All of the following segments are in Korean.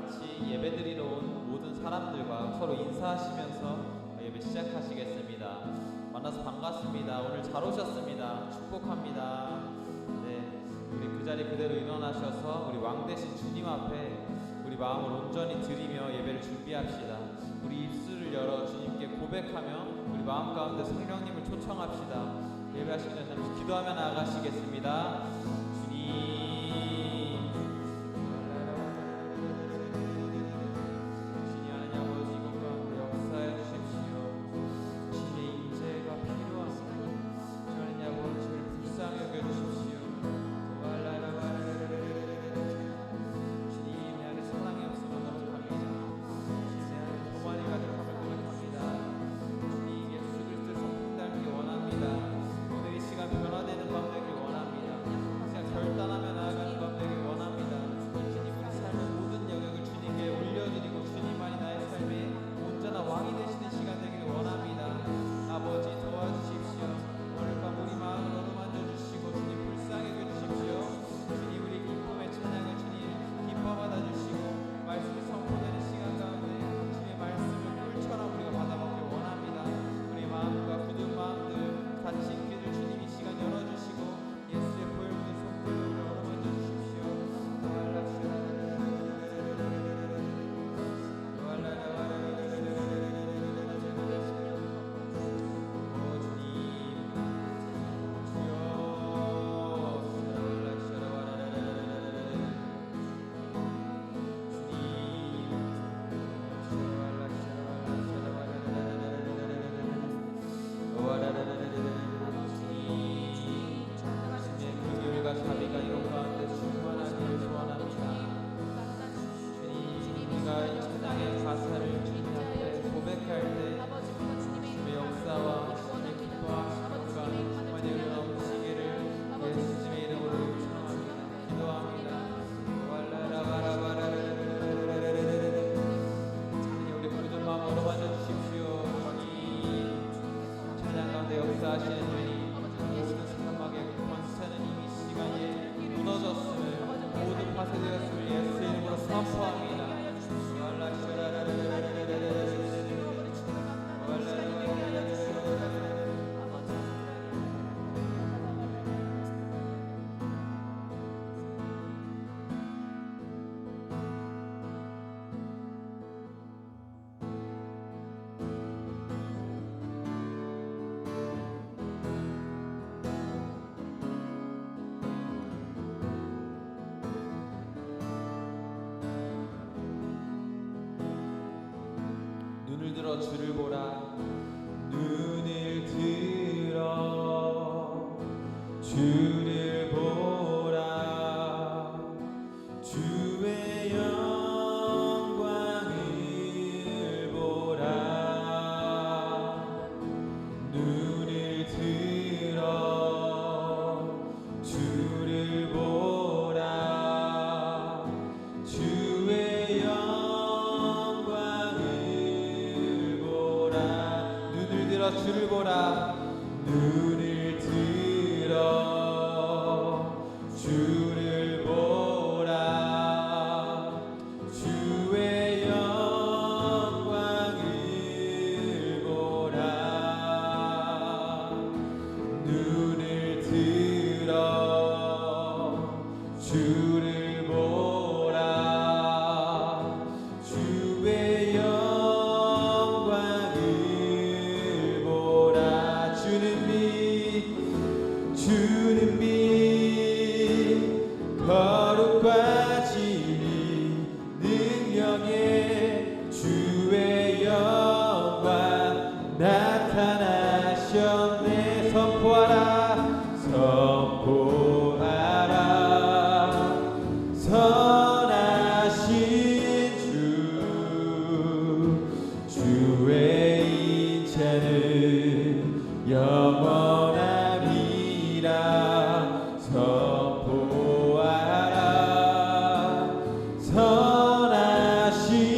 같이 예배드리러 온 모든 사람들과 서로 인사하시면서 예배 시작하시겠습니다. 만나서 반갑습니다. 오늘 잘 오셨습니다. 축복합니다. 네, 우리 그 자리 그대로 일어나셔서 우리 왕 대신 주님 앞에 우리 마음을 온전히 드리며 예배를 준비합시다. 우리 입술을 열어 주님께 고백하며 우리 마음 가운데 성령님을 초청합시다. 예배하시기 전에 잠시 기도하며 나아가시겠습니다. 주님, 눈을 들어 주를 보라. 눈을 들어 주를 보라. 주의 영광을 보라. 눈을 들어 주를 보라. 주의 주를 보라. 눈을 들어 주를 보라. 주의 영광을 보라. 눈을 들어 주를 보라. 주의 주는 빛 거룩과 진리 능력의 주의 영광 나타나셨네. 선포하라. 선포하라. 선하신 주의 인자는 영원하리라. 선포하라. 선하신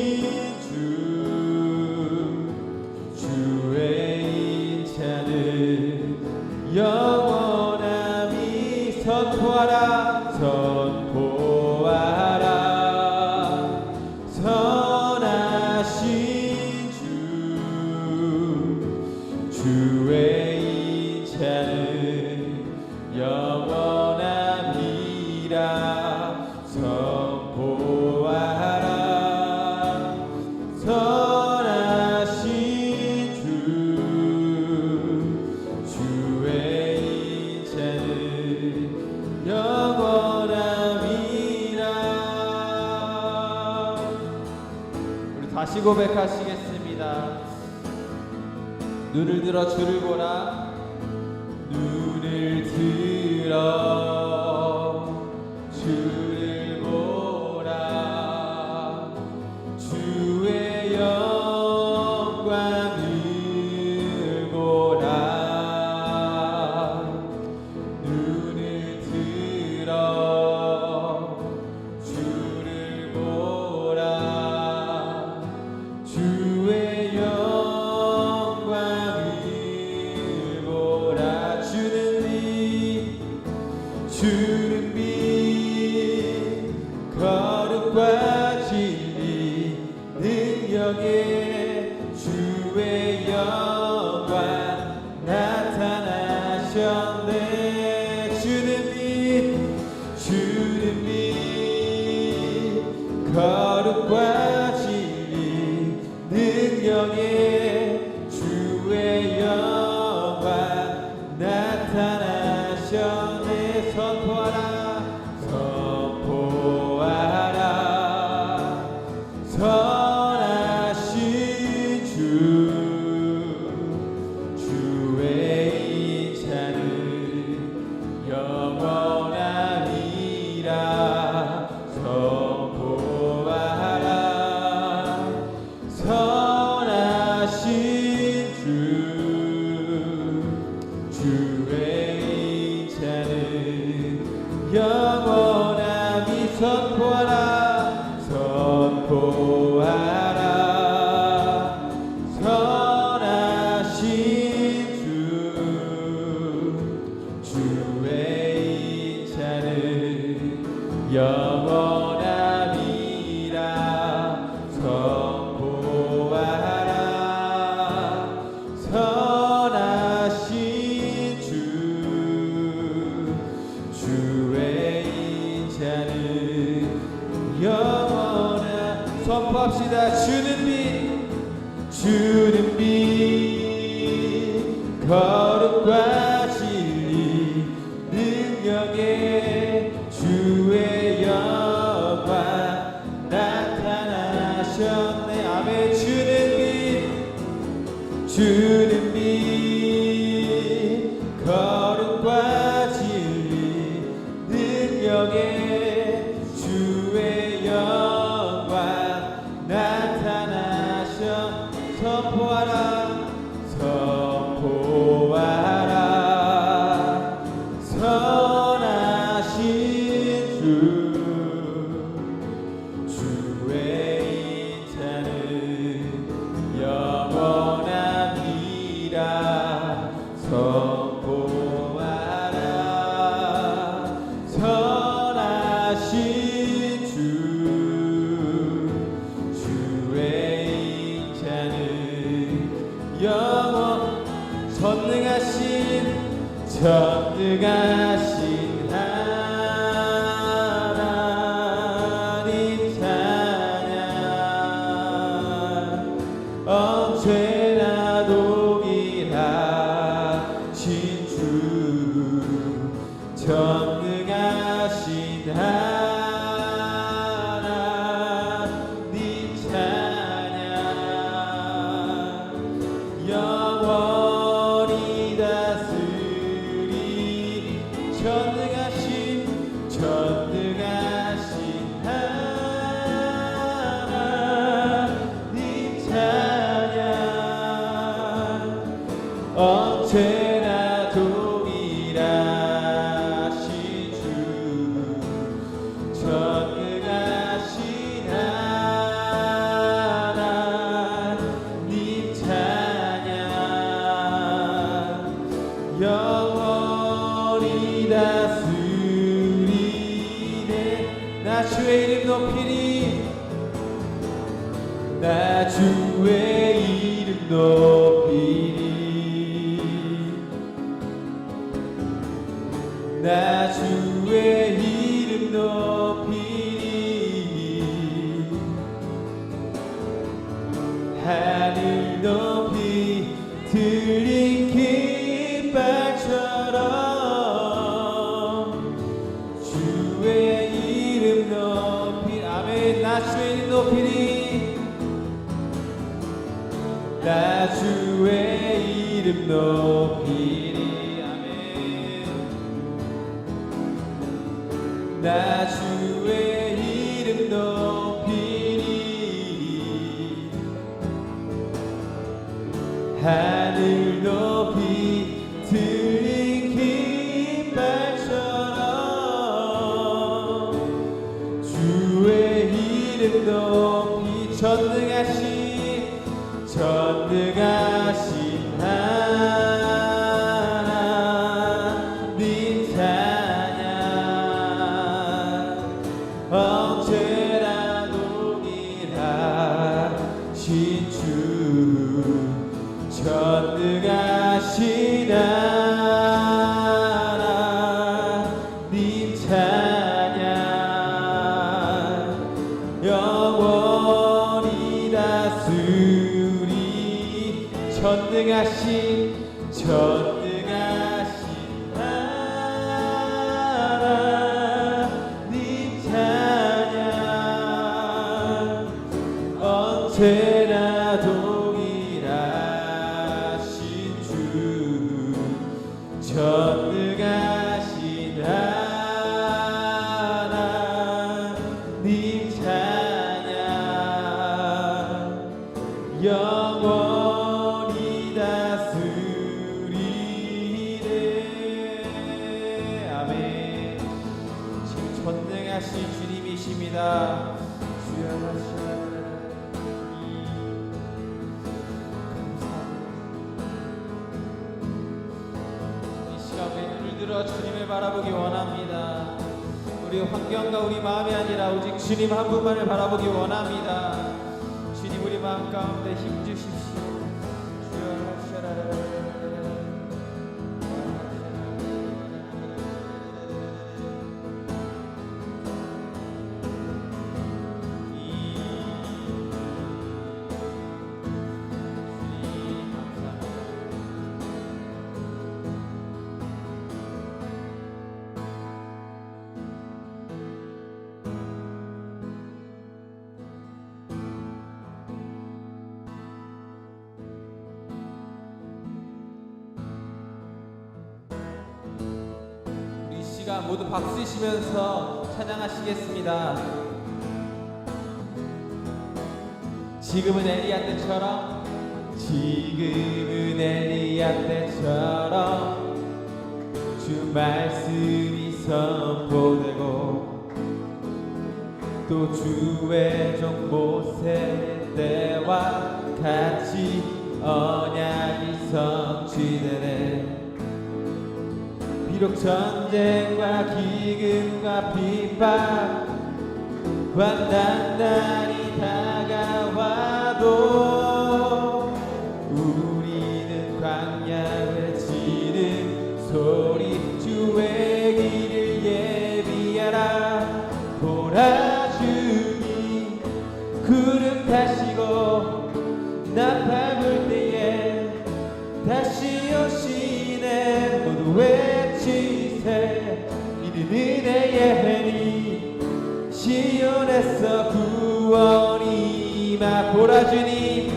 다시 고백하시겠습니다. 눈을 들어 주를 보라. 눈을 들어 주를 보라. 주의 영광을 보라. 눈을 들어 주를 보라. 주의 영광을 보라. 주는 빛 거룩과 진리 능력에 주의 영광 나타나셨네. 주는 빛 거룩과 진리 능력에 주의 영광 나타나셨네. 선포하라 선하신 주 주의 인자는 영원하리라. 선포하라 선하신 주 주의 인자는 영원함이. 선포하라 선포하라 선하신 주 주의 인자는 영원함이라. 선포하라 선하신 주 주의 인자는 영원한. 선포합시다. 주는 빛 거룩과 진리 능력에 주의 영광 나타나셨네. 아멘. 주는 빛 거룩과 진리 능력에 주의 영광 나타나셔. 선포하라 선포하라 선하신 주 주의 인자는 영원하리라. 선포하라 선하신 주 주의 인자는 영원. 전능하신 하나님 찬양. 언제나 동일하신 주 전능하신 하나님 찬양. 영원히 다스리 전능하신 하나님 찬양. 언제나 동일하신 주 전능하신 하나님 찬양. 영원히 다스리네. 나 주의 이름 높이리. 나 주의 이름 높이리. 나 주의 이름 높이리. 하늘 높이 들린 깃발처럼 주의 이름 높이. 아멘. 나 주의 이름 높이리. 나 주의 이름 높이리. 아멘. 나 주의 이름 높이리. 하늘 높이 들린 깃발처럼 주의 이름 높이 전능하신 하나님 찬양 언제나 동일하신 주 전능하신 하나님 찬양 영원히 다스리 전능하신 하나님 찬양 언제나 동일하신 주 전능하신 하나님 찬양 영원히 다스리네. 아멘. 지금 전능하신 주님이십니다. 주여 주님을 바라보기 원합니다. 우리 환경과 우리 마음이 아니라 오직 주님 한 분만을 바라보기 원합니다. 주님 우리 마음 가운데 힘 주십시오. 모두 박수치면서 찬양하시겠습니다. 지금은 엘리야 때처럼 주 말씀이 선포되고 또 주의 종 모세 때와 같이 언약이 성취되네. 비록 전쟁과 기근과 핍박과 난날이 다가와도 우리는 광야 외치는 소리 주의 길을 예비하라. 보라 주님 구름 타시고 나팔 불 때에 다시 오시네. 모두 외치세 이는 은혜의 해니 시온에서 구원이 임하. 보라 주님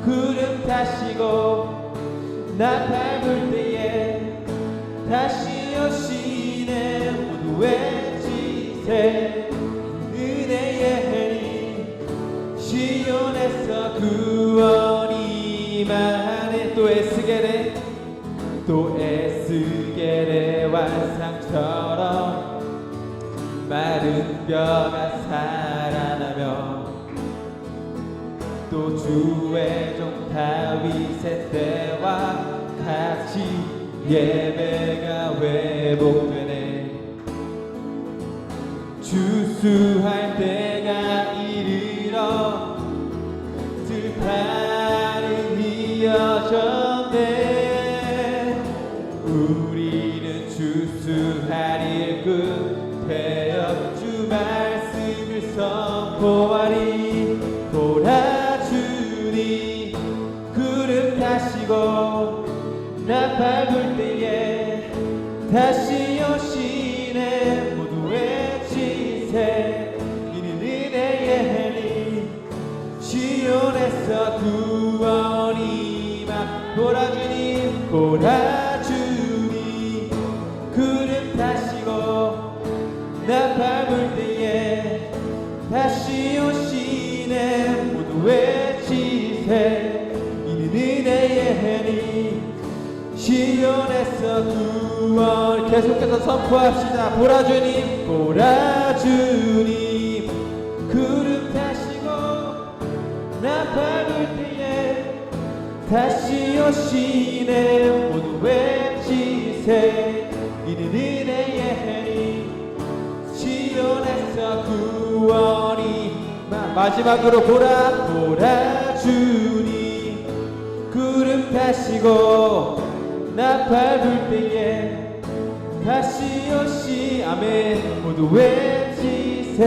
구름 타시고 나팔 불 때에 다시 오시네. 모두 외치세 은혜의 해니 시온에서 구원이 임하네. 또 에스겔의 완상처럼 마른 뼈가 살아나며 또 주의 종 다윗의 때와 같이 예배가 회복되네. 주수할 때가 이르러 들판은 이어졌네. 우리는 주수할 일꾼 되어 주 말씀을 선포하리. 보라 주님 구름 타시고 나팔 불 때에 다시 오시네. 모두 외치세 이는 은혜의 해니 시온에서 구원이 막 보라 주님 보라 주님 구름 타시고 나팔 불 때에 다시 오시네 모두 외치세 이는 은혜의 해니 시온에서 구원 계속해서 선포합시다. 보라 주님 보라 주님 구름 타시고 나팔 불 때에 다시 오시네 모두 외치세 이는 은혜의 해니 시온에서 구원이 마지막으로 보라 주님 구름 타시고 나팔 불 때에 다시 오시 아멘 모두 외치세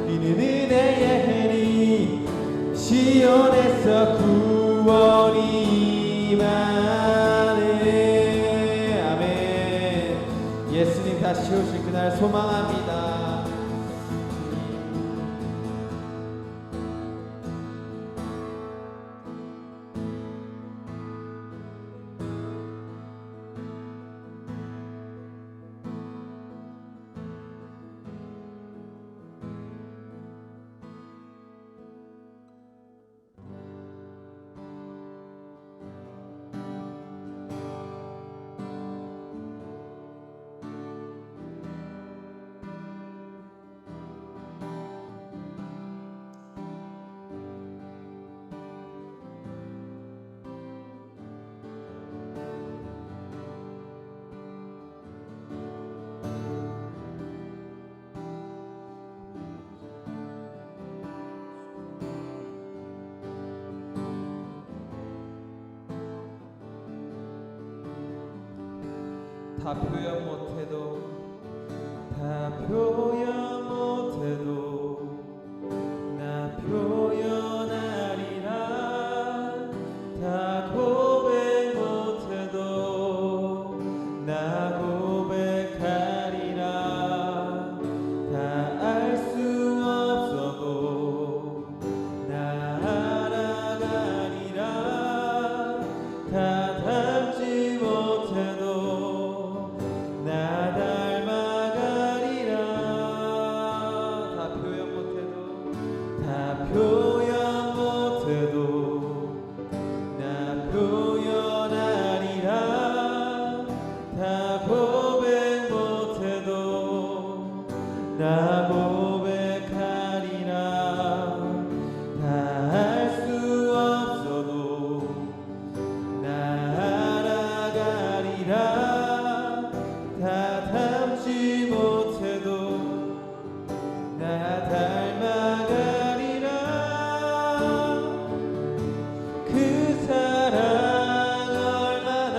이는 은혜의 해니 시온에서 구원이 임하네 아멘. 예수님 다시 오실 그날 소망합니다. 다 표현 못해도 다 표현 못해도 나 표현하리라 다 고백 못해도 나 고백하리라 다 알 수 없어도 나 알아가리라 다 닮지 못해도 나 닮아가리라 다 표현 못해도 다 표현 못해도 나 표현하리라 다 고백 못해도 나 고백하리라 다 알 수 없어도 나 알아가리라 다 닮지 못해도 나 닮아가리라 그 사랑 얼마나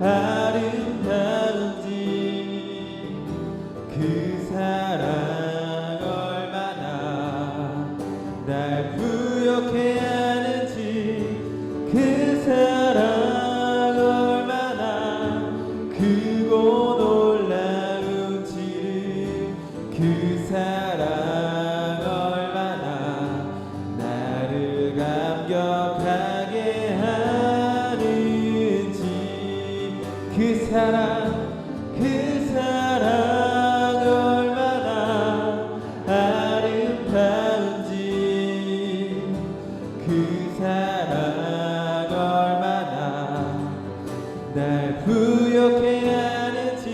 아름다운지 그 사랑 얼마나 날 부욕해 하는지 그 사랑 얼마나 크고 놀라운지를 그 사랑 얼마나 나를 감격하게 하는지 그 사랑 얼마나 아름다운지 그 사랑 얼마나 날 부욕해 하는지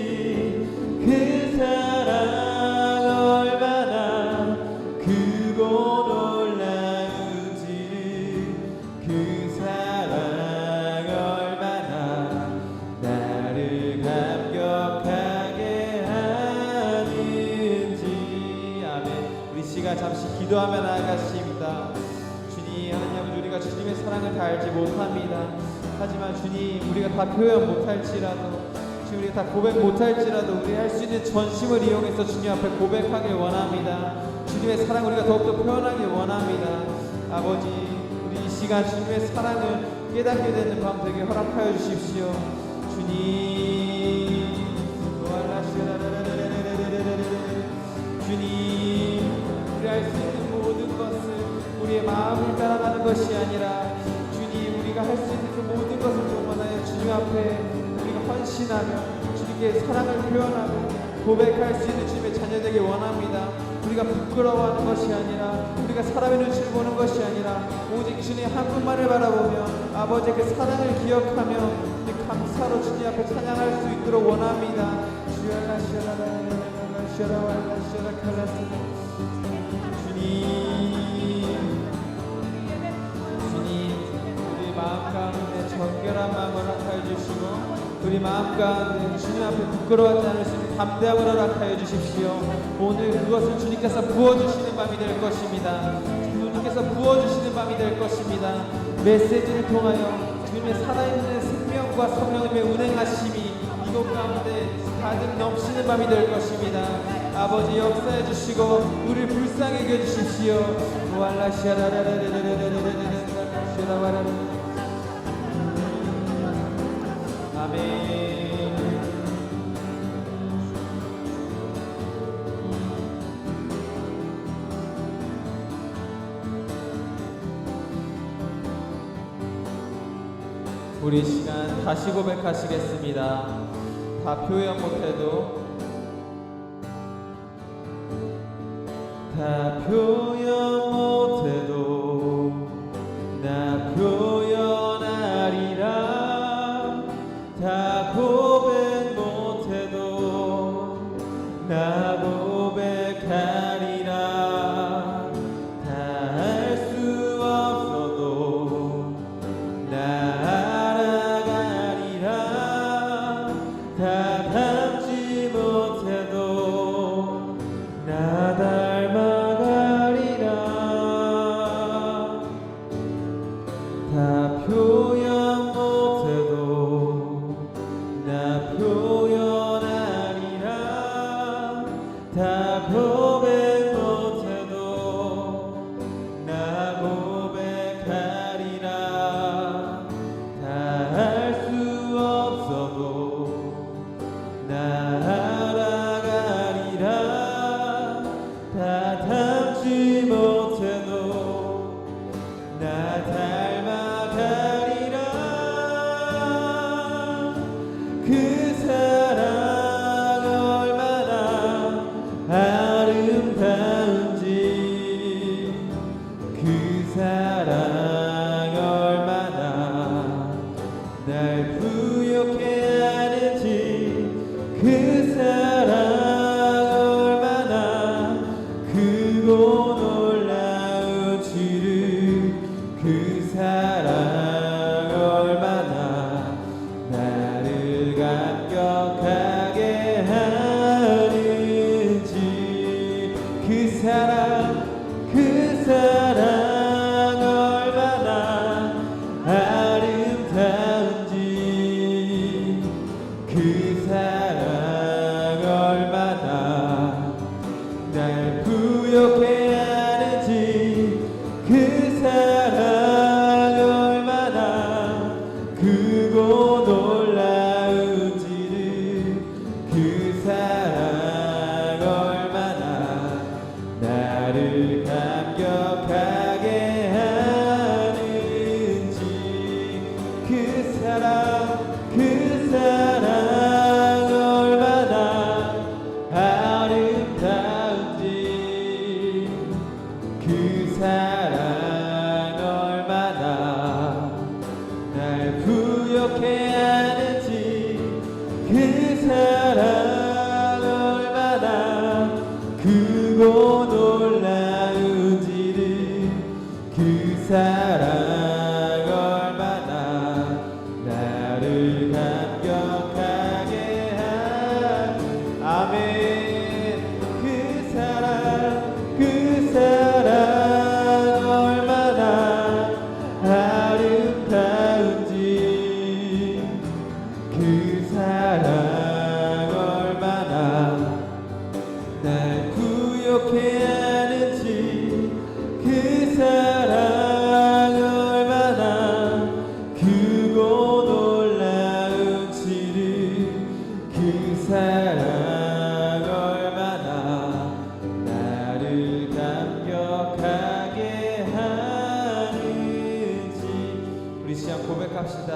그 사랑 얼마나 크고 놀라운지를 그 사랑 얼마나 나를 감격하게 하는지 아멘. 우리 시간 잠시 기도하며 나아가십니다. 주님 하나님 아버지 우리가 주님의 사랑을 다 알지 못합니다. 하지만 주님 우리가 다 표현 못할지라도 주님 우리가 다 고백 못할지라도 우리 할 수 있는 전심을 이용해서 주님 앞에 고백하길 원합니다. 주님의 사랑 우리가 더욱더 표현하길 원합니다. 아버지 우리 이 시간 주님의 사랑을 깨닫게 되는 밤 되게 허락하여 주십시오. 주님 주님 우리 할 수 있는 모든 것을 우리의 마음을 따라가는 것이 아니라 주님 우리가 할 수 있는 그 모든 것을 동원하여 주님 앞에 우리가 헌신하며 주님께 사랑을 표현하고 고백할 수 있는 주님의 자녀 되길 원합니다. 우리가 부끄러워하는 것이 아니라 우리가 사람의 눈치를 보는 것이 아니라 오직 주님 한 분만을 바라보며 아버지의 그 사랑을 기억하며 감사로 주님 앞에 찬양할 수 있도록 원합니다. 주님 우리 마음 가운데 정결한 마음을 허락하여 주시고 우리 마음 가운데 주님 앞에 부끄러워하지 않을 수 있는 담대함을 허락하여 주십시오. 오늘 그것을 주님께서 부어주시는 밤이 될 것입니다. 주님께서 부어주시는 밤이 될 것입니다. 메시지를 통하여 주님의 살아있는 생명과 성령님의 운행하심이 이곳 가운데 가득 넘치는 밤이 될 것입니다. 아버지 역사해 주시고 우리를 불쌍히 여겨 주십시오. 아멘. 우리 시간 다시 고백하시겠습니다. 다 표현 못해도 다 표현 못해도 나 표현하리라. 다 고백 못해도 나 고백하리라. 다 할 수 없어도 나 알아가리라. 다 닮지 못해도 나 닮아가리라. 다 표현 못해도 나 표현하리라. 다 고백 못해도 나 고백하리라. 다 할 수 없어도 나 알아가리라. 다 닮지 못해도 나 닮아가리라. 그 사랑 얼마나 아름다운지 그 사랑 얼마나 날 부욕해 하는지 그 사랑 얼마나 크고 놀라운지를 그 사랑 얼마나 나를 감격하게 하는지 그 사랑 얼마나 아름다운지 그 사랑 얼마나 날 부욕해 하는지 그 사랑 얼마나 크고 놀라운지를 그 사랑 얼마나 나를 감격하게 하는지 그 사랑 얼마나 아름다운지 그 사랑 얼마나 날 부욕해 하는지 그 사랑 얼마나 크고 놀라운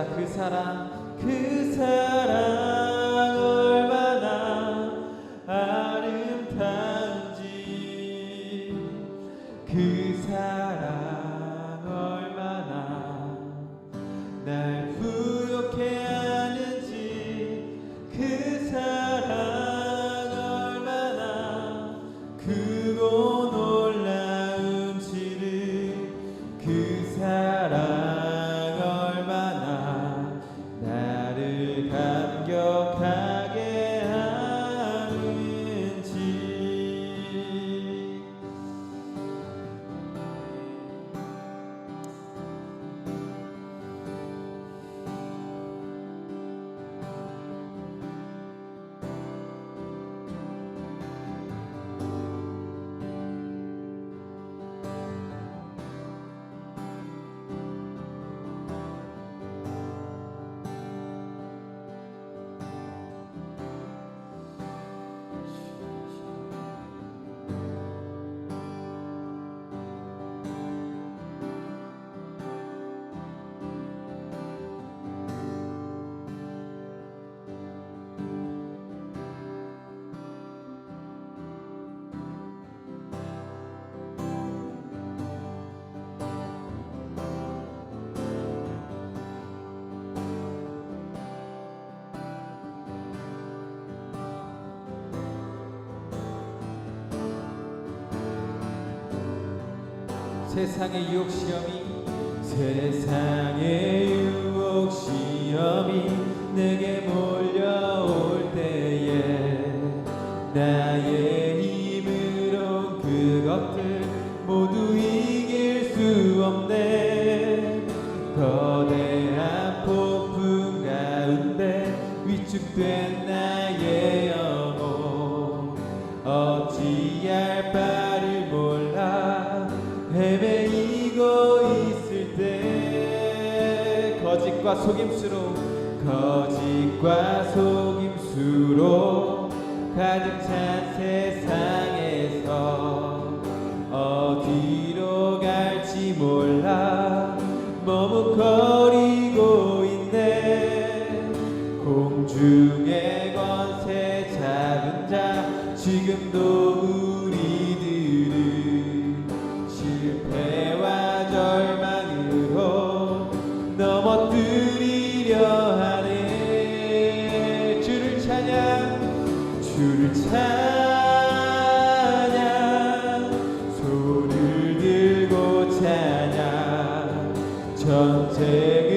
시작. 그 사랑 얼마나 아름다운지, 그 사랑 얼마나 날 부욕해 하는지, 그 사랑 얼마나 크고 놀라운지를, 그 사랑 얼마나 나를 감격하게 하는지. 세상의 유혹 시험이 내게 몰려올 때에 나의 힘으론 그것들 모두 이길 수 없네. 거대한 폭풍 가운데 위축된 나의 영혼, 어찌할 바를 몰라 헤매이고 있을 때, 거짓과 속임수로 가득 찬 세상에서 어디로 갈지 몰라 머뭇거리고 있네. 공중의 권세 잡은 자, 지금도 우리들은 실패와 절망으로 넘어뜨리려 하네. 주를 찬양, 손을 들고 찬양. 전쟁은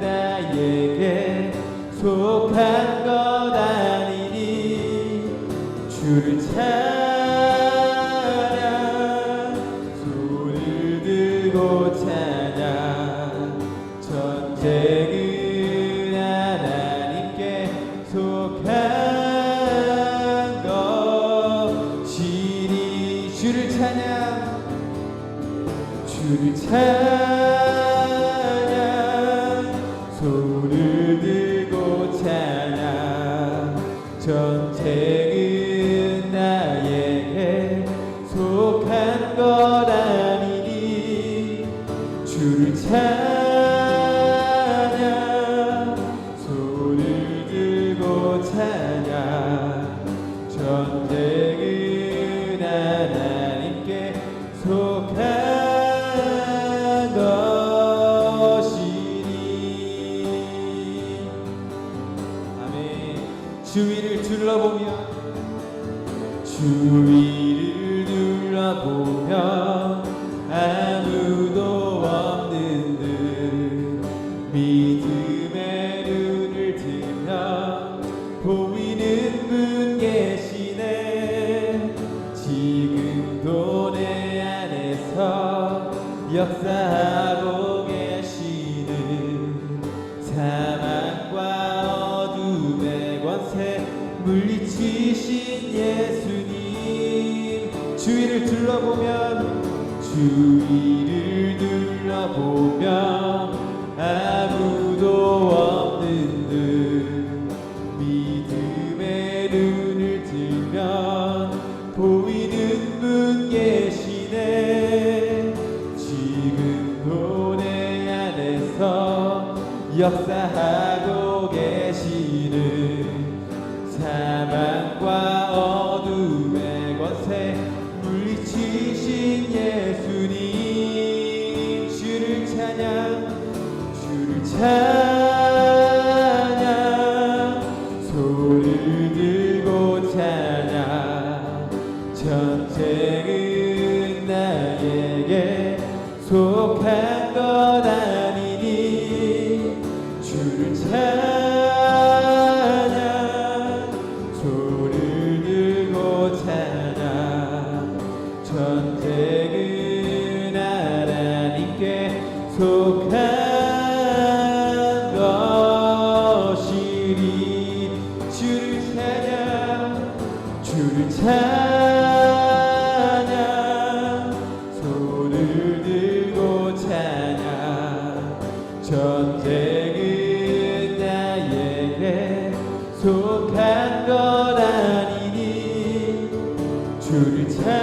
나에게 속한 것 아니니. 주를 찬양, 손을 들고 찬양. 전쟁은 하나님께 속한 것이니. 주를 찬양, 손을 들고 찬양. 전쟁은 나에게 속한 것 아니니. 주를 찬양, 손을 들고 찬양. 전쟁은 하나님께 속한 것이니. 아멘. 주위를 둘러보며 아무도 없는 듯 믿음의 눈을 뜨며 보이는 분 계시네. 지금도 내 안에서 역사하고 계시는 사망과 어둠의 권세 물리치신 예수님. 주위를 둘러보면 아무도 없는 듯 믿음의 눈을 뜨면 보이는 분 계시네. 지금도 내 안에서 역사하고 계시는 사망과 어둠의 권세 물리치신 예수님 주를 찬양 주를 찬양 손을 들고 찬양 전쟁은 나에게 속한 것 아니니 주를 찬양 손을 들고 찬양 전쟁은 하나님께 속한 것이니 주를 찬양 주를 찬양 손을 들고 찬양 전쟁은 나에게 속한 것 아니니 주를 찬양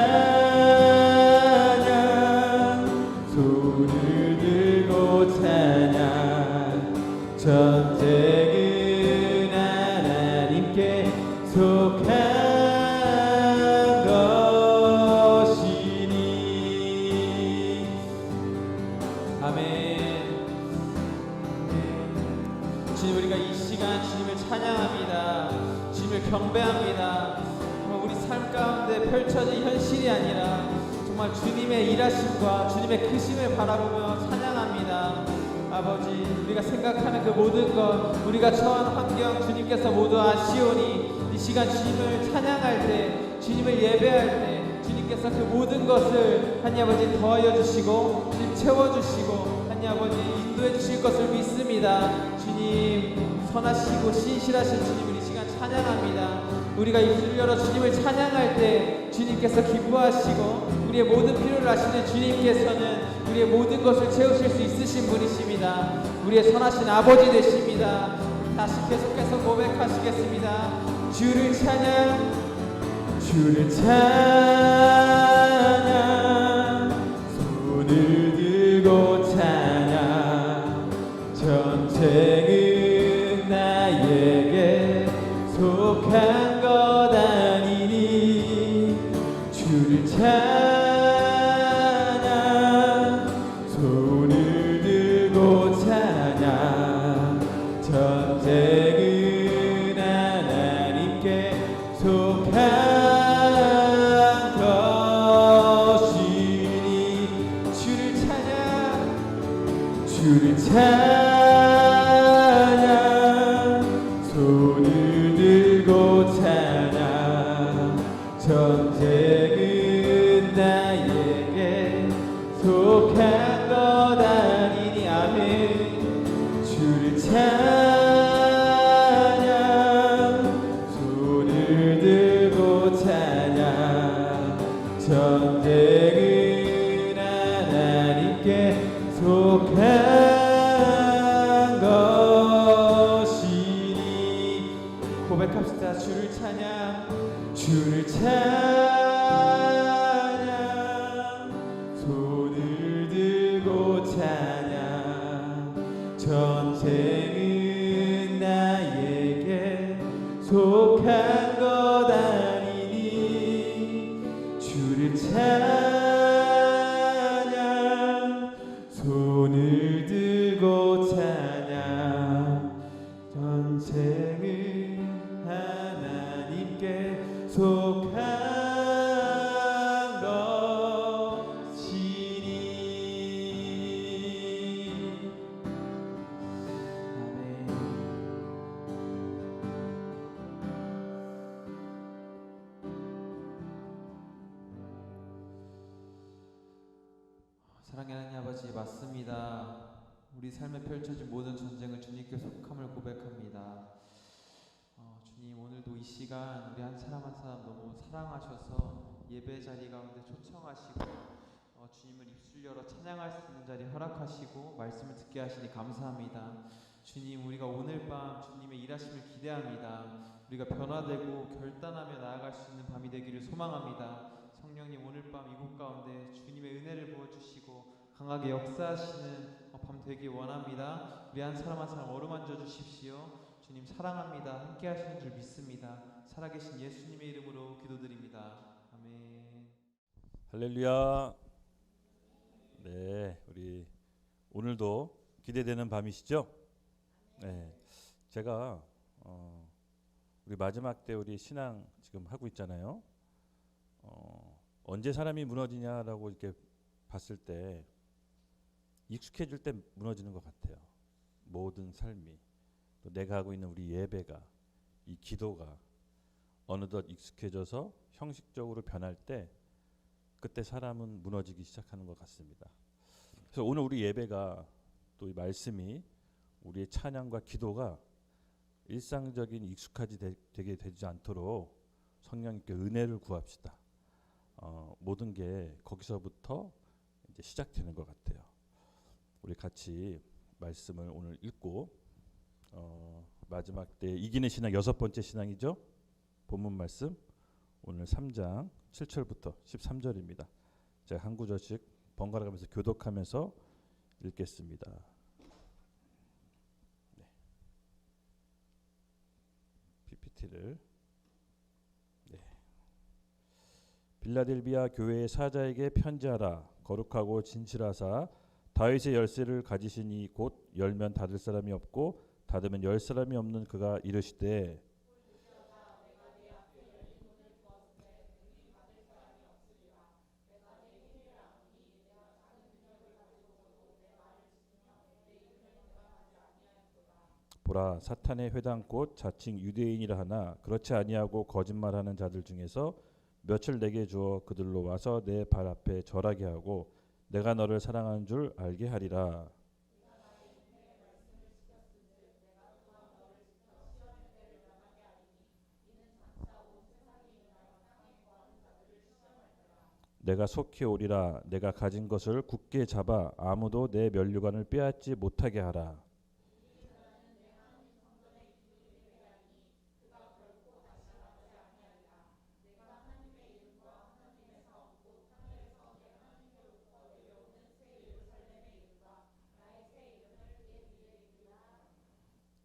손을 들고 찬양 전쟁은 하나님께 속한 것이니 아멘. 주님 우리가 이 시간 주님을 찬양합니다. 주님을 경배합니다. 정말 우리 삶 가운데 펼쳐진 현실이 아니라 정말 주님의 일하심과 주님의 크심을 바라보며 찬양합니다. 아버지 우리가 생각하는 그 모든 것 우리가 처한 환경 주님께서 모두 아시오니 이 시간 주님을 찬양할 때 주님을 예배할 때 주님께서 그 모든 것을 하나님 아버지 더하여 주시고 주님 채워주시고 하나님 아버지 인도해 주실 것을 믿습니다. 주님 선하시고 신실하신 주님을 이 시간 찬양합니다. 우리가 입술을 열어 주님을 찬양할 때 주님께서 기뻐하시고 우리의 모든 필요를 아시는 주님께서는 우리의 모든 것을 채우실 수 있으신 분이십니다. 우리의 선하신 아버지 되십니다. 다시 계속해서 고백하시겠습니다. 주를 찬양 주를 찬양 손을 들고 찬양 전쟁은 나에게 속한 것 아니니 주를 찬양 손을 들고 찬양 전쟁은 하나님께 속한 주를 찬양 손을 들고 찬양 전쟁은 나에게 속한 것 아니니 아멘 주를 찬양 손을 들고 찬양 전쟁은 하나님께 속한 것이니 고백합시다. 주를 찬양 주를 찬양 손을 들고 찬양 전쟁은 나에게 속한 것 아니니 주를 찬양 손을 들고 찬양 전쟁은 하나님께 속한 것이니 아멘. 사랑하는 하나님 아버지 맞습니다. 우리 삶에 펼쳐진 모든 전쟁은 주님께 속함을 고백합니다. 주님 오늘도 이 시간 우리 한 사람 한 사람 너무 사랑하셔서 예배 자리 가운데 초청하시고 주님을 입술 열어 찬양할 수 있는 자리 허락하시고 말씀을 듣게 하시니 감사합니다. 주님 우리가 오늘 밤 주님의 일하심을 기대합니다. 우리가 변화되고 결단하며 나아갈 수 있는 밤이 되기를 소망합니다. 성령님 오늘 밤 이곳 가운데 주님의 은혜를 부어주시고 강하게 역사하시는 밤 되기 원합니다. 우리 한 사람 한 사람 어루만져 주십시오. 주님 사랑합니다. 함께 하시는 줄 믿습니다. 살아계신 예수님의 이름으로 기도드립니다. 아멘. 할렐루야. 네, 우리 오늘도 기대되는 밤이시죠? 네, 제가 우리 마지막 때 우리 신앙 지금 하고 있잖아요. 언제 사람이 무너지냐라고 이렇게 봤을 때 익숙해질 때 무너지는 것 같아요. 모든 삶이, 또 내가 하고 있는 우리 예배가, 이 기도가 어느덧 익숙해져서 형식적으로 변할 때 그때 사람은 무너지기 시작하는 것 같습니다. 그래서 오늘 우리 예배가 또 이 말씀이 우리의 찬양과 기도가 일상적인 익숙하지 되게 되지 않도록 성령님께 은혜를 구합시다. 모든 게 거기서부터 이제 시작되는 것 같아요. 우리 같이 말씀을 오늘 읽고 마지막 때 이기는 신앙 6번째 신앙이죠. 본문 말씀 오늘 3장 7절부터 13절입니다. 제가 한 구절씩 번갈아 가면서 교독하면서 읽겠습니다. 네. PPT를 빌라델비아 교회의 사자에게 편지하라. 거룩하고 진실하사 다윗의 열쇠를 가지신 이 곧 열면 닫을 사람이 없고 닫으면 열 사람이 없는 그가 이르시되 보라 사탄의 회당 곧 자칭 유대인이라 하나 그렇지 아니하고 거짓말하는 자들 중에서 몇을 내게 주어 그들로 와서 내 발 앞에 절하게 하고 내가 너를 사랑하는 줄 알게 하리라. 내가 속히 오리라. 내가 가진 것을 굳게 잡아 아무도 내 면류관을 빼앗지 못하게 하라.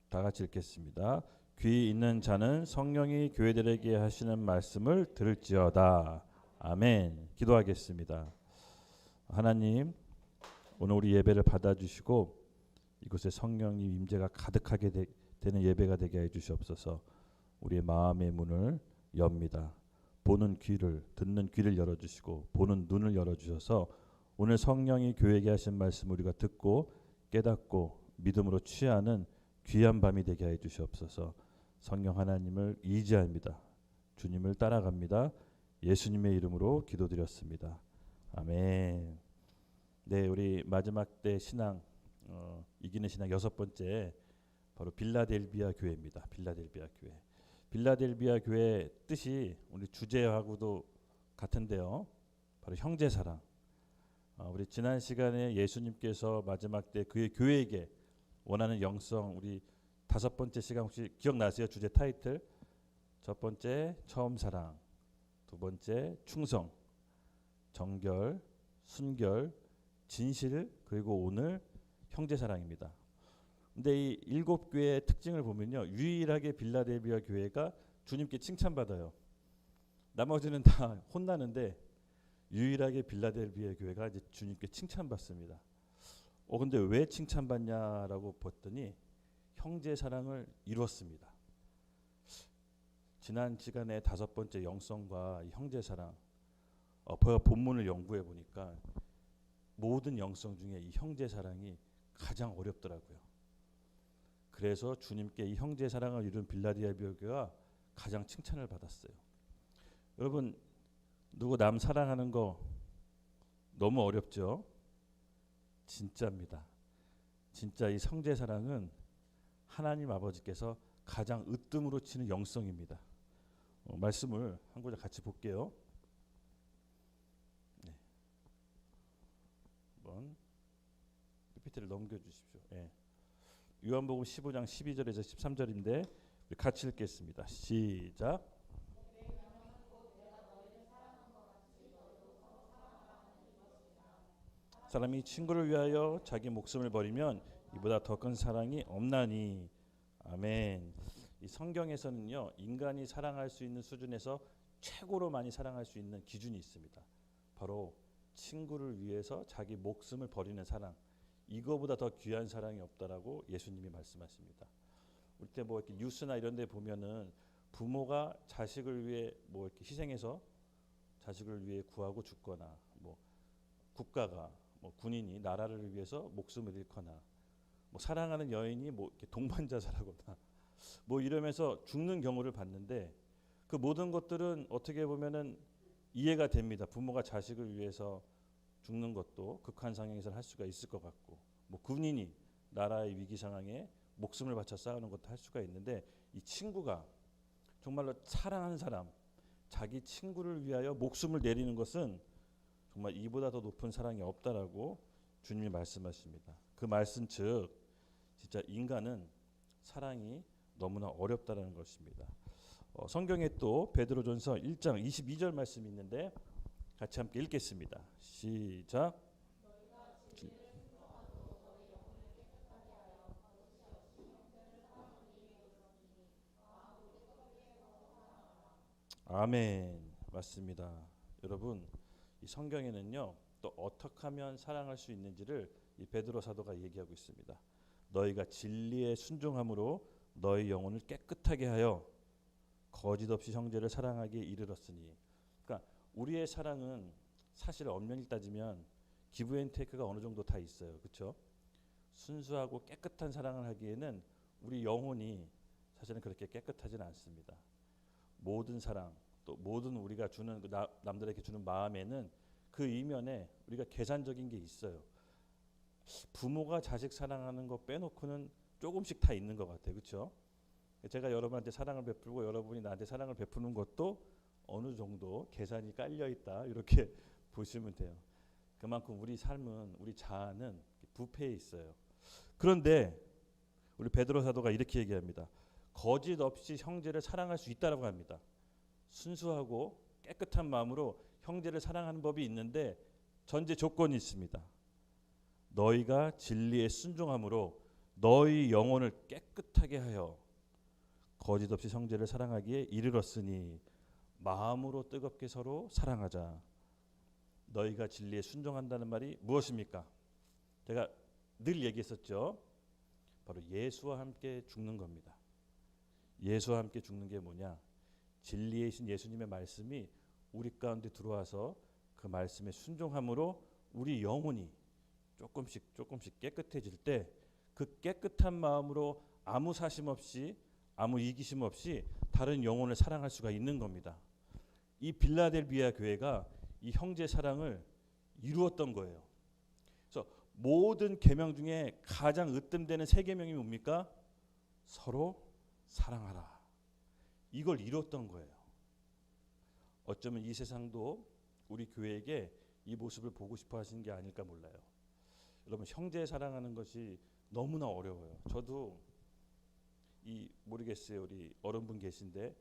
다 같이 읽겠습니다. 귀 있는 자는 성령이 교회들에게 하시는 말씀을 들을지어다. 아멘. 기도하겠습니다. 하나님, 오늘 우리 예배를 받아주시고 이곳에 성령님 임재가 가득하게 되는 예배가 되게 해주시옵소서. 우리의 마음의 문을 엽니다. 보는 귀를, 듣는 귀를 열어주시고 보는 눈을 열어주셔서 오늘 성령이 교회에게 하신 말씀 우리가 듣고 깨닫고 믿음으로 취하는 귀한 밤이 되게 해 주시옵소서. 성령 하나님을 의지합니다. 주님을 따라갑니다. 예수님의 이름으로 기도드렸습니다. 아멘. 네, 우리 마지막 때 신앙 이기는 신앙 6번째 바로 빌라델비아 교회입니다. 빌라델비아 교회. 빌라델비아 교회 뜻이 우리 주제하고도 같은데요. 바로 형제 사랑. 우리 지난 시간에 예수님께서 마지막 때 그의 교회에게 원하는 영성 우리 5번째 시간 혹시 기억나세요? 주제 타이틀. 첫 번째 처음 사랑, 두 번째 충성, 정결, 순결, 진실, 그리고 오늘 형제 사랑입니다. 근데 이 7교회의 특징을 보면요, 유일하게 빌라델비아 교회가 주님께 칭찬받아요. 나머지는 다 혼나는데 유일하게 빌라델비아 교회가 이제 주님께 칭찬받습니다. 근데 왜 칭찬받냐라고 봤더니 형제 사랑을 이루었습니다. 지난 시간에 5번째 영성과 형제 사랑, 본문을 연구해 보니까 모든 영성 중에 이 형제 사랑이 가장 어렵더라고요. 그래서 주님께 이 형제 사랑을 이룬 빌라델비아 교회가 가장 칭찬을 받았어요. 여러분, 누구 남 사랑하는 거 너무 어렵죠? 진짜입니다. 진짜 이 형제 사랑은 하나님 아버지께서 가장 으뜸으로 치는 영성입니다. 말씀을 한 구절 같이 볼게요. 네. 한번 PPT를 넘겨주십시오. 네. 요한복음 15장 12절에서 13절인데 같이 읽겠습니다. 시작. 사람이 친구를 위하여 자기 목숨을 버리면 이보다 더 큰 사랑이 없나니. 아멘. 이 성경에서는요, 인간이 사랑할 수 있는 수준에서 최고로 많이 사랑할 수 있는 기준이 있습니다. 바로 친구를 위해서 자기 목숨을 버리는 사랑. 이거보다 더 귀한 사랑이 없다라고 예수님이 말씀하십니다. 우리 때 뭐 이렇게 뉴스나 이런 데 보면은 부모가 자식을 위해 뭐 이렇게 희생해서 자식을 위해 구하고 죽거나, 뭐 국가가 뭐 군인이 나라를 위해서 목숨을 잃거나, 뭐 사랑하는 여인이 뭐 이렇게 동반자살하거나 뭐 이러면서 죽는 경우를 봤는데, 그 모든 것들은 어떻게 보면은 이해가 됩니다. 부모가 자식을 위해서 죽는 것도 극한 상황에서 할 수가 있을 것 같고, 뭐 군인이 나라의 위기 상황에 목숨을 바쳐 싸우는 것도 할 수가 있는데, 이 친구가 정말로 사랑하는 사람, 자기 친구를 위하여 목숨을 내리는 것은 정말 이보다 더 높은 사랑이 없다라고 주님이 말씀하십니다. 그 말씀 즉 진짜 인간은 사랑이 너무나 어렵다라는 것입니다. 성경에 또 베드로전서 1장 22절 말씀이 있는데 같이 함께 읽겠습니다. 시작. 아멘. 맞습니다. 여러분, 이 성경에는요, 또 어떻게 하면 사랑할 수 있는지를 이 베드로 사도가 얘기하고 있습니다. 너희가 진리에 순종함으로 너희 영혼을 깨끗하게 하여 거짓 없이 형제를 사랑하기에 이르렀으니. 그러니까 우리의 사랑은 사실 엄연히 따지면 기브 앤 테이크가 어느 정도 다 있어요. 그렇죠? 순수하고 깨끗한 사랑을 하기에는 우리 영혼이 사실은 그렇게 깨끗하지는 않습니다. 모든 사랑, 또 모든 우리가 주는 남들에게 주는 마음에는 그 이면에 우리가 계산적인 게 있어요. 부모가 자식 사랑하는 거 빼놓고는 조금씩 다 있는 것 같아요. 그렇죠? 제가 여러분한테 사랑을 베풀고 여러분이 나한테 사랑을 베푸는 것도 어느 정도 계산이 깔려 있다, 이렇게 보시면 돼요. 그만큼 우리 삶은, 우리 자아는 부패해 있어요. 그런데 우리 베드로 사도가 이렇게 얘기합니다. 거짓 없이 형제를 사랑할 수 있다라고 합니다. 순수하고 깨끗한 마음으로 형제를 사랑하는 법이 있는데 전제 조건이 있습니다. 너희가 진리에 순종함으로 너희 영혼을 깨끗하게 하여 거짓 없이 형제를 사랑하기에 이르렀으니 마음으로 뜨겁게 서로 사랑하자. 너희가 진리에 순종한다는 말이 무엇입니까? 제가 늘 얘기했었죠. 바로 예수와 함께 죽는 겁니다. 예수와 함께 죽는 게 뭐냐? 진리이신 예수님의 말씀이 우리 가운데 들어와서 그 말씀에 순종함으로 우리 영혼이 조금씩 깨끗해질 때, 그 깨끗한 마음으로 아무 사심 없이, 아무 이기심 없이 다른 영혼을 사랑할 수가 있는 겁니다. 이 빌라델비아 교회가 이 형제 사랑을 이루었던 거예요. 그래서 모든 계명 중에 가장 으뜸되는 세 계명이 뭡니까? 서로 사랑하라. 이걸 이뤘던 거예요. 어쩌면 이 세상도 우리 교회에게 이 모습을 보고 싶어 하시는 게 아닐까 몰라요. 여러분, 형제 사랑하는 것이 너무나 어려워요. 저도 모르겠어요. 우리 어른분 계신데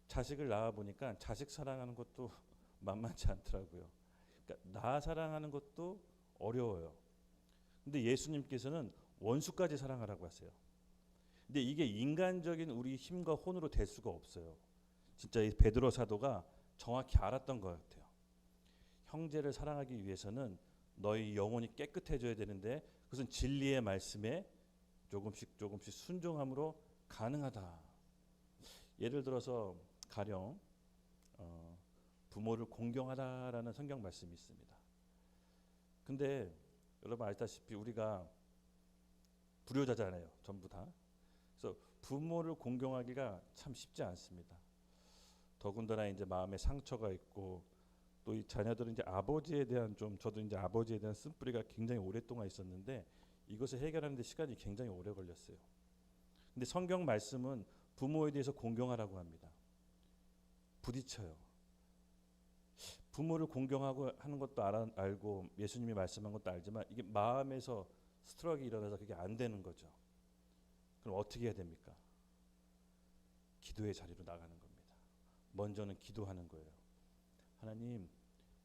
자식을 낳아 보니까 자식 사랑하는 것도 만만치 않더라고요. 그러니까 나 사랑하는 것도 어려워요. 근데 예수님께서는 원수까지 사랑하라고 하세요. 근데 이게 인간적인 우리 힘과 혼으로 될 수가 없어요. 진짜 이 베드로 사도가 정확히 알았던 것 같아요. 형제를 사랑하기 위해서는 너희 영혼이 깨끗해져야 되는데 그것은 진리의 말씀에 조금씩 순종함으로 가능하다. 예를 들어서 가령 부모를 공경하다라는 성경 말씀이 있습니다. 근데 여러분 알다시피 우리가 불효자잖아요. 전부 다. 그래서 부모를 공경하기가 참 쉽지 않습니다. 더군다나 이제 마음에 상처가 있고, 또 이 자녀들은 이제 아버지에 대한 저도 이제 아버지에 대한 쓴뿌리가 굉장히 오랫동안 있었는데 이것을 해결하는 데 시간이 굉장히 오래 걸렸어요. 근데 성경 말씀은 부모에 대해서 공경하라고 합니다. 부딪혀요. 부모를 공경하고 하는 것도 알고 예수님이 말씀한 것도 알지만 이게 마음에서 스트럭이 일어나서 그게 안 되는 거죠. 그럼 어떻게 해야 됩니까? 기도의 자리로 나가는 겁니다. 먼저는 기도하는 거예요. 하나님,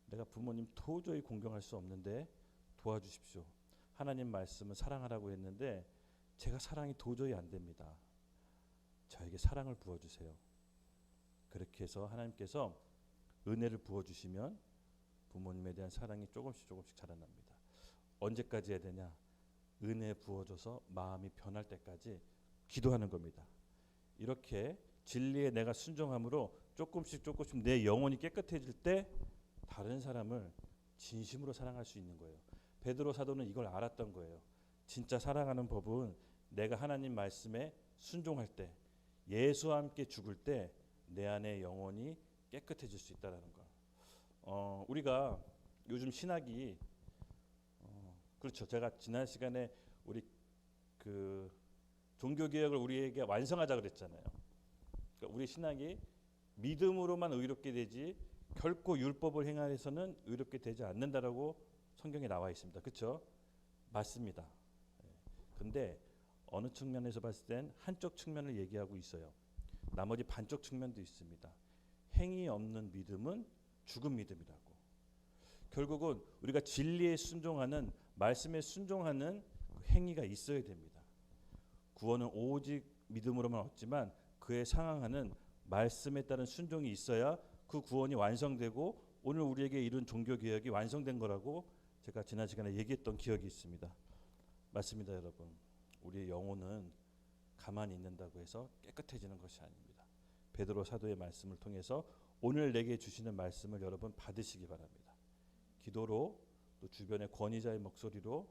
내가 부모님 도저히 공경할 수 없는데 도와주십시오. 하나님 말씀은 사랑하라고 했는데 제가 사랑이 도저히 안 됩니다. 저에게 사랑을 부어주세요. 그렇게 해서 하나님께서 은혜를 부어주시면 부모님에 대한 사랑이 조금씩 자라납니다. 언제까지 해야 되냐? 은혜 부어줘서 마음이 변할 때까지 기도하는 겁니다. 이렇게 진리에 내가 순종함으로 조금씩 내 영혼이 깨끗해질 때 다른 사람을 진심으로 사랑할 수 있는 거예요. 베드로 사도는 이걸 알았던 거예요. 진짜 사랑하는 법은 내가 하나님 말씀에 순종할 때, 예수와 함께 죽을 때 내 안에 영혼이 깨끗해질 수 있다는 거. 우리가 요즘 신학이 그렇죠. 제가 지난 시간에 우리 그 종교개혁을 우리에게 완성하자 그랬잖아요. 그러니까 우리 신학이 믿음으로만 의롭게 되지 결코 율법을 행하여서는 의롭게 되지 않는다라고 성경에 나와 있습니다. 그렇죠? 맞습니다. 근데 어느 측면에서 봤을 땐 한쪽 측면을 얘기하고 있어요. 나머지 반쪽 측면도 있습니다. 행위 없는 믿음은 죽은 믿음이라고. 결국은 우리가 진리에 순종하는, 말씀에 순종하는 그 행위가 있어야 됩니다. 구원은 오직 믿음으로만 얻지만 그에 상응하는 말씀에 따른 순종이 있어야 그 구원이 완성되고 오늘 우리에게 이룬 종교개혁이 완성된 거라고 제가 지난 시간에 얘기했던 기억이 있습니다. 맞습니다, 여러분. 우리의 영혼은 가만히 있는다고 해서 깨끗해지는 것이 아닙니다. 베드로 사도의 말씀을 통해서 오늘 내게 주시는 말씀을 여러분 받으시기 바랍니다. 기도로, 또 주변의 권위자의 목소리로,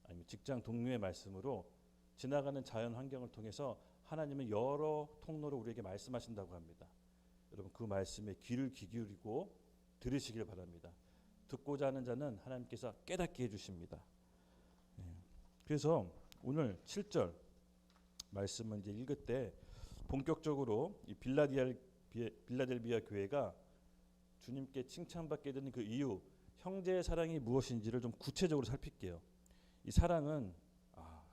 아니면 직장 동료의 말씀으로, 지나가는 자연 환경을 통해서 하나님은 여러 통로로 우리에게 말씀하신다고 합니다. 여러분 그 말씀에 귀를 기울이고 들으시길 바랍니다. 듣고자 하는 자는 하나님께서 깨닫게 해주십니다. 그래서 오늘 7절 말씀을 이제 읽을 때 본격적으로 이 빌라델비아 교회가 주님께 칭찬받게 되는 그 이유, 형제의 사랑이 무엇인지를 좀 구체적으로 살필게요. 이 사랑은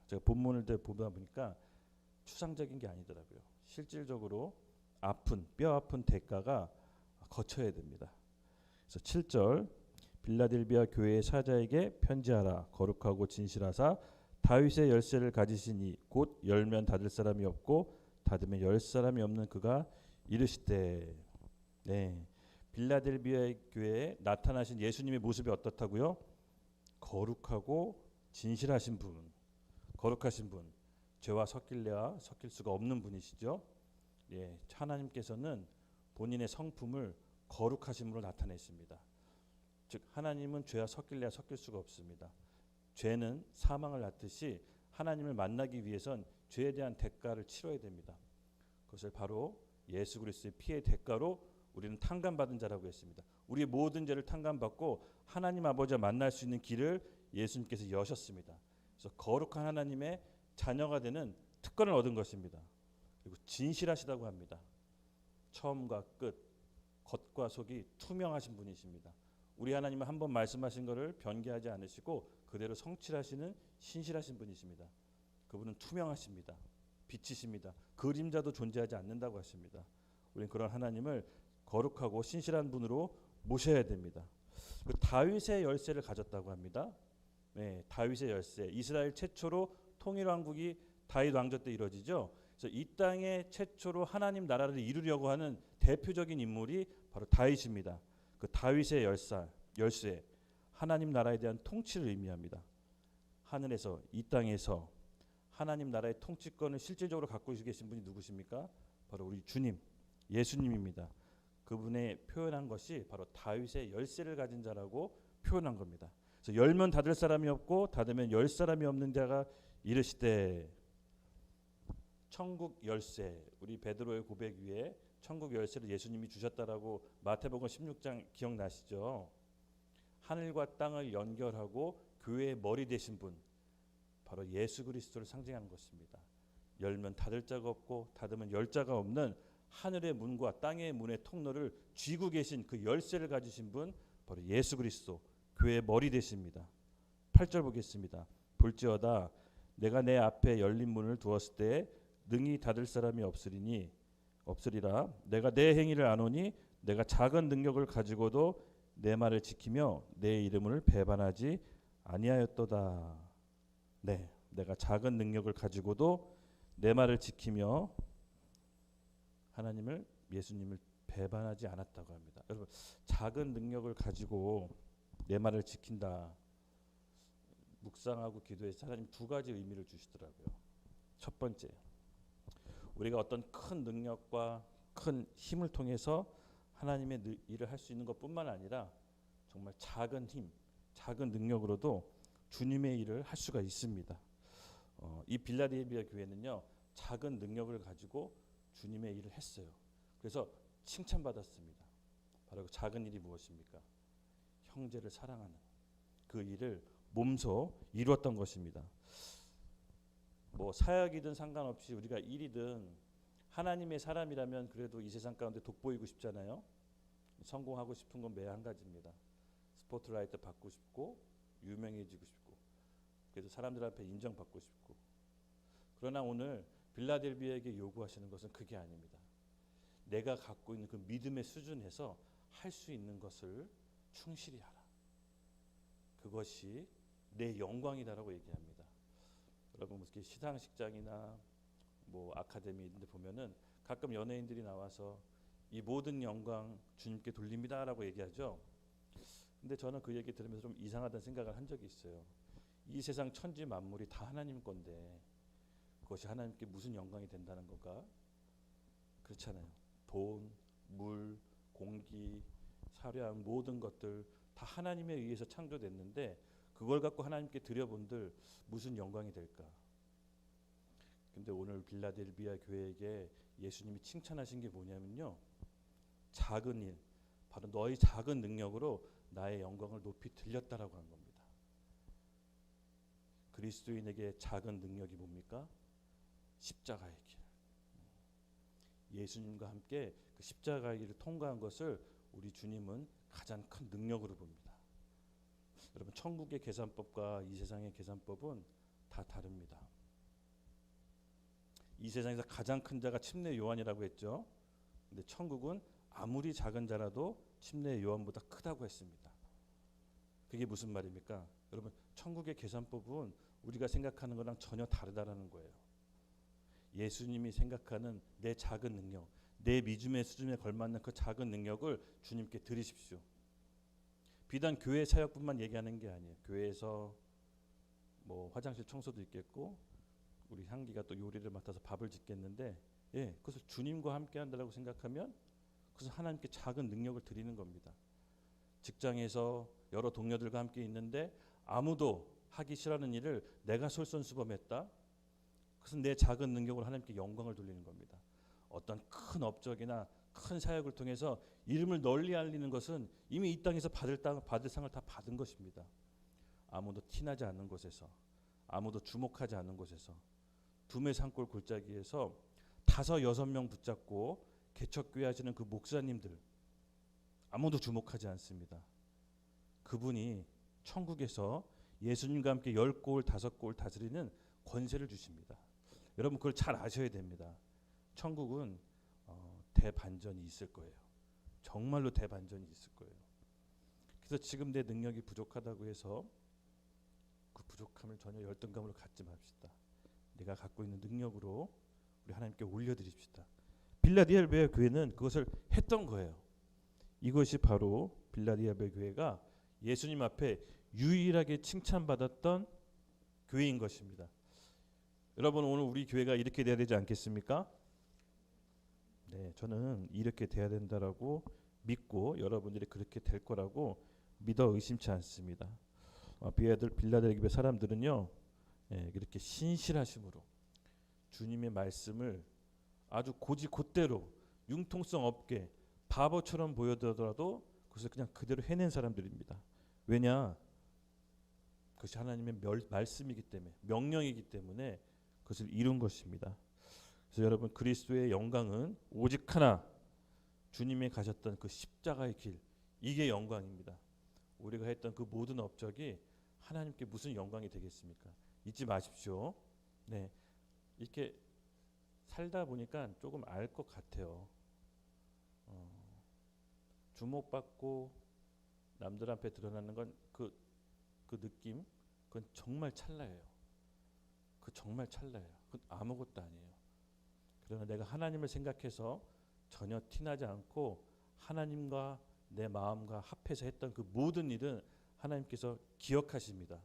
제가 본문을 보다 보니까 추상적인 게 아니더라고요. 실질적으로 뼈 아픈 대가가 거쳐야 됩니다. 그래서 7절 빌라델비아 교회의 사자에게 편지하라. 거룩하고 진실하사 다윗의 열쇠를 가지시니 곧 열면 닫을 사람이 없고 닫으면 열 사람이 없는 그가 이르시되. 네, 빌라델비아 교회에 나타나신 예수님의 모습이 어떻다고요? 거룩하고 진실하신 분, 거룩하신 분, 죄와 섞일래야 섞일 수가 없는 분이시죠. 예, 하나님께서는 본인의 성품을 거룩하심으로 나타내십니다. 즉 하나님은 죄와 섞일래야 섞일 수가 없습니다. 죄는 사망을 낳듯이 하나님을 만나기 위해선 죄에 대한 대가를 치러야 됩니다. 그것을 바로 예수 그리스도의 피의 대가로 우리는 탕감받은 자라고 했습니다. 우리의 모든 죄를 탕감받고 하나님 아버지와 만날 수 있는 길을 예수님께서 여셨습니다. 그래서 거룩한 하나님의 자녀가 되는 특권을 얻은 것입니다. 그리고 진실하시다고 합니다. 처음과 끝, 겉과 속이 투명하신 분이십니다. 우리 하나님은 한번 말씀하신 것을 변개하지 않으시고 그대로 성취하시는 신실하신 분이십니다. 그분은 투명하십니다. 빛이십니다. 그림자도 존재하지 않는다고 하십니다. 우리는 그런 하나님을 거룩하고 신실한 분으로 모셔야 됩니다. 다윗의 열쇠를 가졌다고 합니다. 네, 다윗의 열쇠. 이스라엘 최초로 통일왕국이 다윗 왕조 때 이루어지죠. 그래서 이 땅에 최초로 하나님 나라를 이루려고 하는 대표적인 인물이 바로 다윗입니다. 그 다윗의 열쇠, 하나님 나라에 대한 통치를 의미합니다. 하늘에서 이 땅에서 하나님 나라의 통치권을 실질적으로 갖고 계신 분이 누구십니까? 바로 우리 주님, 예수님입니다. 그분의 표현한 것이 바로 다윗의 열쇠를 가진 자라고 표현한 겁니다. 그래서 열면 닫을 사람이 없고 닫으면 열 사람이 없는 자가 이르시되. 천국 열쇠, 우리 베드로의 고백 위에 천국 열쇠를 예수님이 주셨다라고 마태복음 16장 기억나시죠? 하늘과 땅을 연결하고 교회의 머리 되신 분, 바로 예수 그리스도를 상징하는 것입니다. 열면 닫을 자가 없고 닫으면 열 자가 없는 하늘의 문과 땅의 문의 통로를 쥐고 계신 그 열쇠를 가지신 분, 바로 예수 그리스도, 교회의 머리 되십니다. 8절 보겠습니다. 볼지어다 내가 내 앞에 열린 문을 두었을 때 능히 닫을 사람이 없으리라. 내가 내 행위를 아노니 내가 작은 능력을 가지고도 내 말을 지키며 내 이름을 배반하지 아니하였도다. 네, 내가 작은 능력을 가지고도 내 말을 지키며 하나님을 예수님을 배반하지 않았다고 합니다. 여러분, 작은 능력을 가지고 내 말을 지킨다. 묵상하고 기도해서 하나님 두 가지 의미를 주시더라고요. 첫 번째, 우리가 어떤 큰 능력과 큰 힘을 통해서 하나님의 일을 할 수 있는 것뿐만 아니라 정말 작은 힘, 작은 능력으로도 주님의 일을 할 수가 있습니다. 이 빌라델비아 교회는요, 작은 능력을 가지고 주님의 일을 했어요. 그래서 칭찬받았습니다. 바로 그 작은 일이 무엇입니까? 형제를 사랑하는 그 일을 몸소 이루었던 것입니다. 뭐 사역이든 상관없이 우리가 일이든 하나님의 사람이라면 그래도 이 세상 가운데 돋보이고 싶잖아요. 성공하고 싶은 건 매일 한 가지입니다. 스포트라이트 받고 싶고 유명해지고 싶고 그래도 사람들 앞에 인정받고 싶고. 그러나 오늘 빌라델비아에게 요구하시는 것은 그게 아닙니다. 내가 갖고 있는 그 믿음의 수준에서 할 수 있는 것을 충실히 하라. 그것이 내 영광이다라고 얘기합니다. 여러분 무슨 시상식장이나 뭐 아카데미 이런 데 보면은 가끔 연예인들이 나와서 이 모든 영광 주님께 돌립니다라고 얘기하죠. 근데 저는 그 얘기 들으면서 좀 이상하다는 생각을 한 적이 있어요. 이 세상 천지 만물이 다 하나님 건데 그것이 하나님께 무슨 영광이 된다는 건가? 그렇잖아요. 돈, 물, 공기, 사량 모든 것들 다 하나님에 의해서 창조됐는데 그걸 갖고 하나님께 드려본들 무슨 영광이 될까? 근데 오늘 빌라델비아 교회에게 예수님이 칭찬하신 게 뭐냐면요. 작은 일, 바로 너희 작은 능력으로 나의 영광을 높이 들렸다라고 한 겁니다. 그리스도인에게 작은 능력이 뭡니까? 십자가의 길. 예수님과 함께 그 십자가의 길을 통과한 것을 우리 주님은 가장 큰 능력으로 봅니다. 여러분 천국의 계산법과 이 세상의 계산법은 다 다릅니다. 이 세상에서 가장 큰 자가 침례 요한이라고 했죠. 근데 천국은 아무리 작은 자라도 침례 요한보다 크다고 했습니다. 그게 무슨 말입니까? 여러분 천국의 계산법은 우리가 생각하는 거랑 전혀 다르다라는 거예요. 예수님이 생각하는 내 작은 능력, 내 믿음의 수준에 걸맞는 그 작은 능력을 주님께 드리십시오. 비단 교회 사역뿐만 얘기하는 게 아니에요. 교회에서 뭐 화장실 청소도 있겠고 우리 향기가 또 요리를 맡아서 밥을 짓겠는데 그것을 주님과 함께 한다고 생각하면 그것은 하나님께 작은 능력을 드리는 겁니다. 직장에서 여러 동료들과 함께 있는데 아무도 하기 싫어하는 일을 내가 솔선수범했다. 그것은 내 작은 능력으로 하나님께 영광을 돌리는 겁니다. 어떤 큰 업적이나 큰 사역을 통해서 이름을 널리 알리는 것은 이미 이 땅에서 받을 상을 다 받은 것입니다. 아무도 티나지 않는 곳에서, 아무도 주목하지 않는 곳에서, 두메 산골 골짜기에서 5-6명 붙잡고 개척교회 하시는 그 목사님들 아무도 주목하지 않습니다. 그분이 천국에서 예수님과 함께 10골 5골 다스리는 권세를 주십니다. 여러분 그걸 잘 아셔야 됩니다. 천국은 대반전이 있을 거예요. 정말로 대반전이 있을 거예요. 그래서 지금 내 능력이 부족하다고 해서 그 부족함을 전혀 열등감으로 갖지 맙시다. 내가 갖고 있는 능력으로 우리 하나님께 올려드립시다. 빌라델비아 교회는 그것을 했던 거예요. 이것이 바로 빌라델비아 교회가 예수님 앞에 유일하게 칭찬받았던 교회인 것입니다. 여러분 오늘 우리 교회가 이렇게 돼야 되지 않겠습니까? 네, 저는 이렇게 돼야 된다라고 믿고 여러분들이 그렇게 될 거라고 믿어 의심치 않습니다. 빌라델비아 사람들은요, 이렇게 신실하심으로 주님의 말씀을 아주 곧대로 융통성 없게 바보처럼 보여더라도 그것을 그냥 그대로 해낸 사람들입니다. 왜냐? 그것이 하나님의 말씀이기 때문에, 명령이기 때문에 그것을 이룬 것입니다. 그래서 여러분 그리스도의 영광은 오직 하나, 주님이 가셨던 그 십자가의 길, 이게 영광입니다. 우리가 했던 그 모든 업적이 하나님께 무슨 영광이 되겠습니까? 잊지 마십시오. 네, 이렇게 살다 보니까 조금 알 것 같아요. 주목받고 남들 앞에 드러나는 건 그 느낌, 그건 정말 찰나예요. 그 정말 찰나예요. 그건 아무것도 아니에요. 그러나 내가 하나님을 생각해서 전혀 티나지 않고 하나님과 내 마음과 합해서 했던 그 모든 일은 하나님께서 기억하십니다.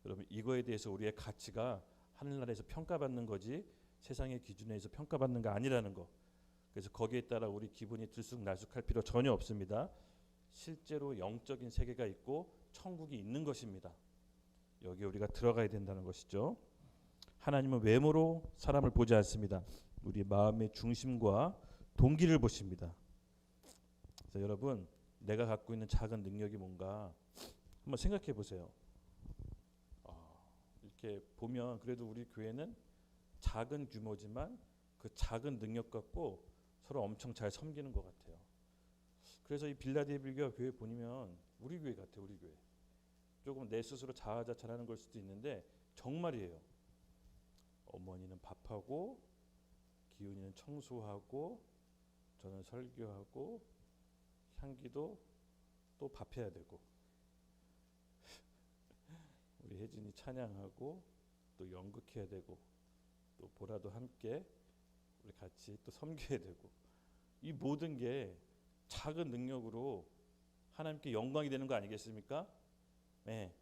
여러분, 이거에 대해서 우리의 가치가 하늘나라에서 평가받는 거지 세상의 기준에 의해서 평가받는 거 아니라는 거. 그래서 거기에 따라 우리 기분이 들쑥날쑥할 필요 전혀 없습니다. 실제로 영적인 세계가 있고 천국이 있는 것입니다. 여기에 우리가 들어가야 된다는 것이죠. 하나님은 외모로 사람을 보지 않습니다. 우리 마음의 중심과 동기를 보십니다. 그래서 여러분, 내가 갖고 있는 작은 능력이 뭔가 한번 생각해 보세요. 이렇게 보면 그래도 우리 교회는 작은 규모지만 그 작은 능력 갖고 서로 엄청 잘 섬기는 것 같아요. 그래서 이 빌라델비아 교회 보면 우리 교회 같아요. 우리 교회. 조금 내 스스로 자아자찬하는 걸 수도 있는데 정말이에요. 어머니는 밥하고, 기훈이는 청소하고, 저는 설교하고, 향기도 또 밥해야 되고, 우리 혜진이 찬양하고, 또 연극해야 되고, 또 보라도 함께 우리 같이 또 섬겨야 되고, 이 모든 게 작은 능력으로 하나님께 영광이 되는 거 아니겠습니까? 네,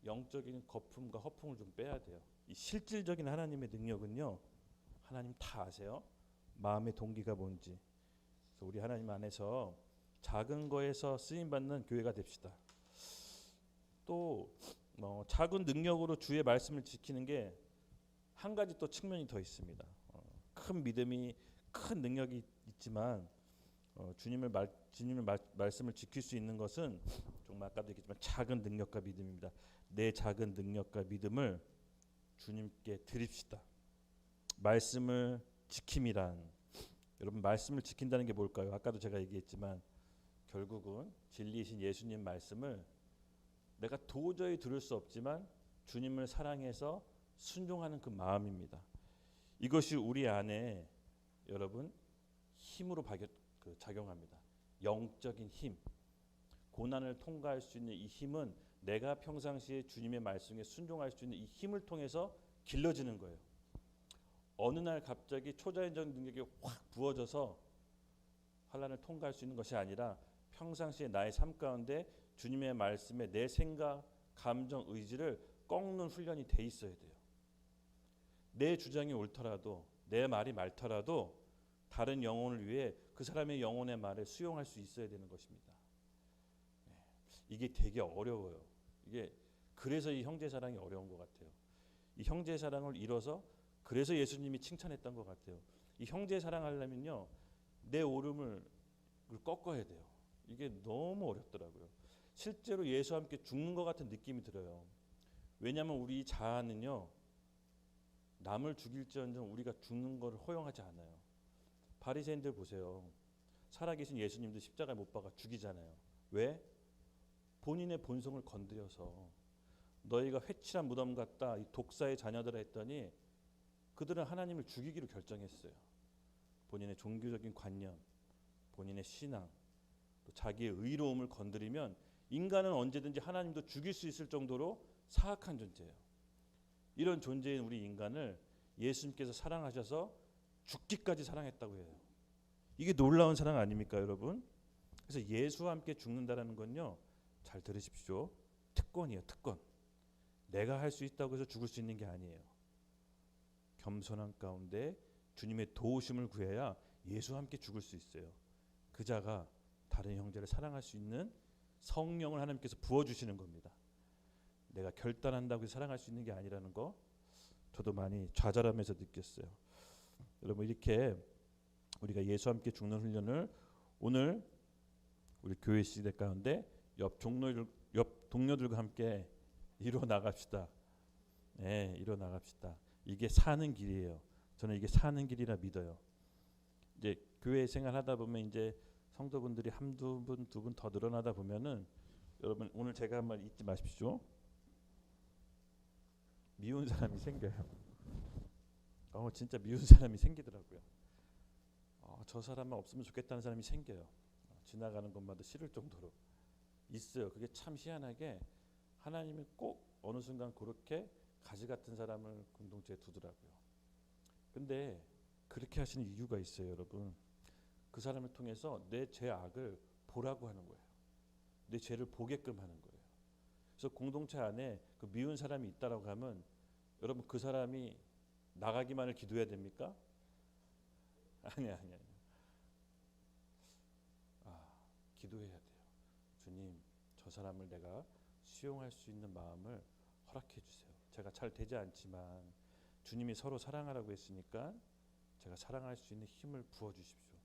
영적인 거품과 허풍을 좀 빼야 돼요. 이 실질적인 하나님의 능력은요, 하나님 다 아세요. 마음의 동기가 뭔지. 그래서 우리 하나님 안에서 작은 거에서 쓰임 받는 교회가 됩시다. 또 작은 능력으로 주의 말씀을 지키는 게 한 가지 또 측면이 더 있습니다. 큰 믿음이 큰 능력이 있지만 주님의 말씀을 지킬 수 있는 것은 정말 아까도 얘기했지만 작은 능력과 믿음입니다. 내 작은 능력과 믿음을 주님께 드립시다. 말씀을 지킴이란, 여러분, 말씀을 지킨다는 게 뭘까요? 아까도 제가 얘기했지만 결국은 진리이신 예수님 말씀을 내가 도저히 들을 수 없지만 주님을 사랑해서 순종하는 그 마음입니다. 이것이 우리 안에 여러분 힘으로 작용합니다. 영적인 힘, 고난을 통과할 수 있는 이 힘은 내가 평상시에 주님의 말씀에 순종할 수 있는 이 힘을 통해서 길러지는 거예요. 어느 날 갑자기 초자연적 능력이 확 부어져서 환난을 통과할 수 있는 것이 아니라 평상시에 나의 삶 가운데 주님의 말씀에 내 생각, 감정, 의지를 꺾는 훈련이 돼 있어야 돼요. 내 주장이 옳더라도, 내 말이 맞더라도 다른 영혼을 위해 그 사람의 영혼의 말을 수용할 수 있어야 되는 것입니다. 이게 되게 어려워요. 이게 그래서 이 형제 사랑이 어려운 것 같아요. 이 형제 사랑을 이뤄서 그래서 예수님이 칭찬했던 것 같아요. 이 형제 사랑하려면요, 내 오름을 꺾어야 돼요. 이게 너무 어렵더라고요. 실제로 예수와 함께 죽는 것 같은 느낌이 들어요. 왜냐하면 우리 자아는요, 남을 죽일지언정 우리가 죽는 것을 허용하지 않아요. 바리새인들 보세요. 살아계신 예수님도 십자가에 못 박아 죽이잖아요. 왜? 본인의 본성을 건드려서 너희가 회칠한 무덤 같다, 이 독사의 자녀들아 했더니 그들은 하나님을 죽이기로 결정했어요. 본인의 종교적인 관념, 본인의 신앙, 또 자기의 의로움을 건드리면 인간은 언제든지 하나님도 죽일 수 있을 정도로 사악한 존재예요. 이런 존재인 우리 인간을 예수님께서 사랑하셔서 죽기까지 사랑했다고 해요. 이게 놀라운 사랑 아닙니까, 여러분? 그래서 예수와 함께 죽는다라는 건요, 잘 들으십시오. 특권이에요, 특권. 내가 할 수 있다고 해서 죽을 수 있는 게 아니에요. 겸손한 가운데 주님의 도우심을 구해야 예수와 함께 죽을 수 있어요. 그 자가 다른 형제를 사랑할 수 있는 성령을 하나님께서 부어주시는 겁니다. 내가 결단한다고 해서 사랑할 수 있는 게 아니라는 거 저도 많이 좌절하면서 느꼈어요. 여러분, 이렇게 우리가 예수와 함께 죽는 훈련을 오늘 우리 교회 시대 가운데 옆 동료들과 함께 이루어 나갑시다. 네, 이루어 나갑시다. 이게 사는 길이에요. 저는 이게 사는 길이라 믿어요. 이제 교회 생활하다 보면 이제 성도분들이 한두 분, 두 분 더 늘어나다 보면은 여러분, 오늘 제가 한 말 잊지 마십시오. 미운 사람이 생겨요. 진짜 미운 사람이 생기더라고요. 저 사람만 없으면 좋겠다는 사람이 생겨요. 지나가는 것마다 싫을 정도로 있어요. 그게 참 희한하게 하나님이 꼭 어느 순간 그렇게 가지 같은 사람을 공동체에 두더라고요. 근데 그렇게 하시는 이유가 있어요, 여러분. 그 사람을 통해서 내 죄악을 보라고 하는 거예요. 내 죄를 보게끔 하는 거예요. 그래서 공동체 안에 그 미운 사람이 있다라고 하면 여러분 그 사람이 나가기만을 기도해야 됩니까? 아니야. 기도해야 돼요. 주님, 저 사람을 내가 수용할 수 있는 마음을 허락해 주세요. 제가 잘 되지 않지만 주님이 서로 사랑하라고 했으니까 제가 사랑할 수 있는 힘을 부어 주십시오.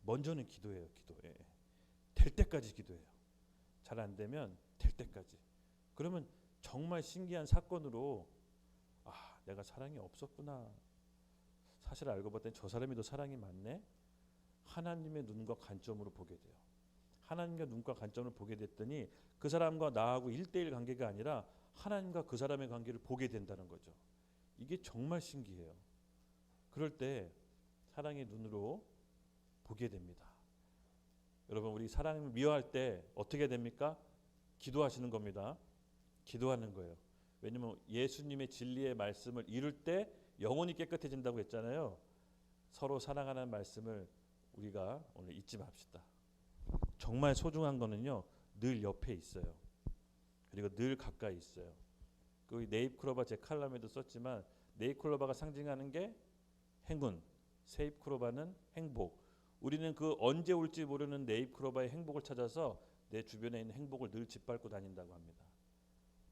먼저는 기도해요. 기도해. 될 때까지 기도해요. 잘 안 되면 될 때까지. 그러면 정말 신기한 사건으로 내가 사랑이 없었구나. 사실 알고 봤더니 저 사람이 더 사랑이 많네. 하나님의 눈과 관점으로 보게 돼요. 하나님과 눈과 관점을 보게 됐더니 그 사람과 나하고 1대1 관계가 아니라 하나님과 그 사람의 관계를 보게 된다는 거죠. 이게 정말 신기해요. 그럴 때 사랑의 눈으로 보게 됩니다. 여러분, 우리 사랑을 미워할 때 어떻게 됩니까? 기도하시는 겁니다. 기도하는 거예요. 왜냐하면 예수님의 진리의 말씀을 이룰 때 영혼이 깨끗해진다고 했잖아요. 서로 사랑하는 말씀을 우리가 오늘 잊지 맙시다. 정말 소중한 거는요, 늘 옆에 있어요. 그리고 늘 가까이 있어요. 그 네잎클로바 제 칼럼에도 썼지만 네잎클로바가 상징하는 게 행운, 세잎클로바는 행복. 우리는 그 언제 올지 모르는 네잎클로바의 행복을 찾아서 내 주변에 있는 행복을 늘 짓밟고 다닌다고 합니다.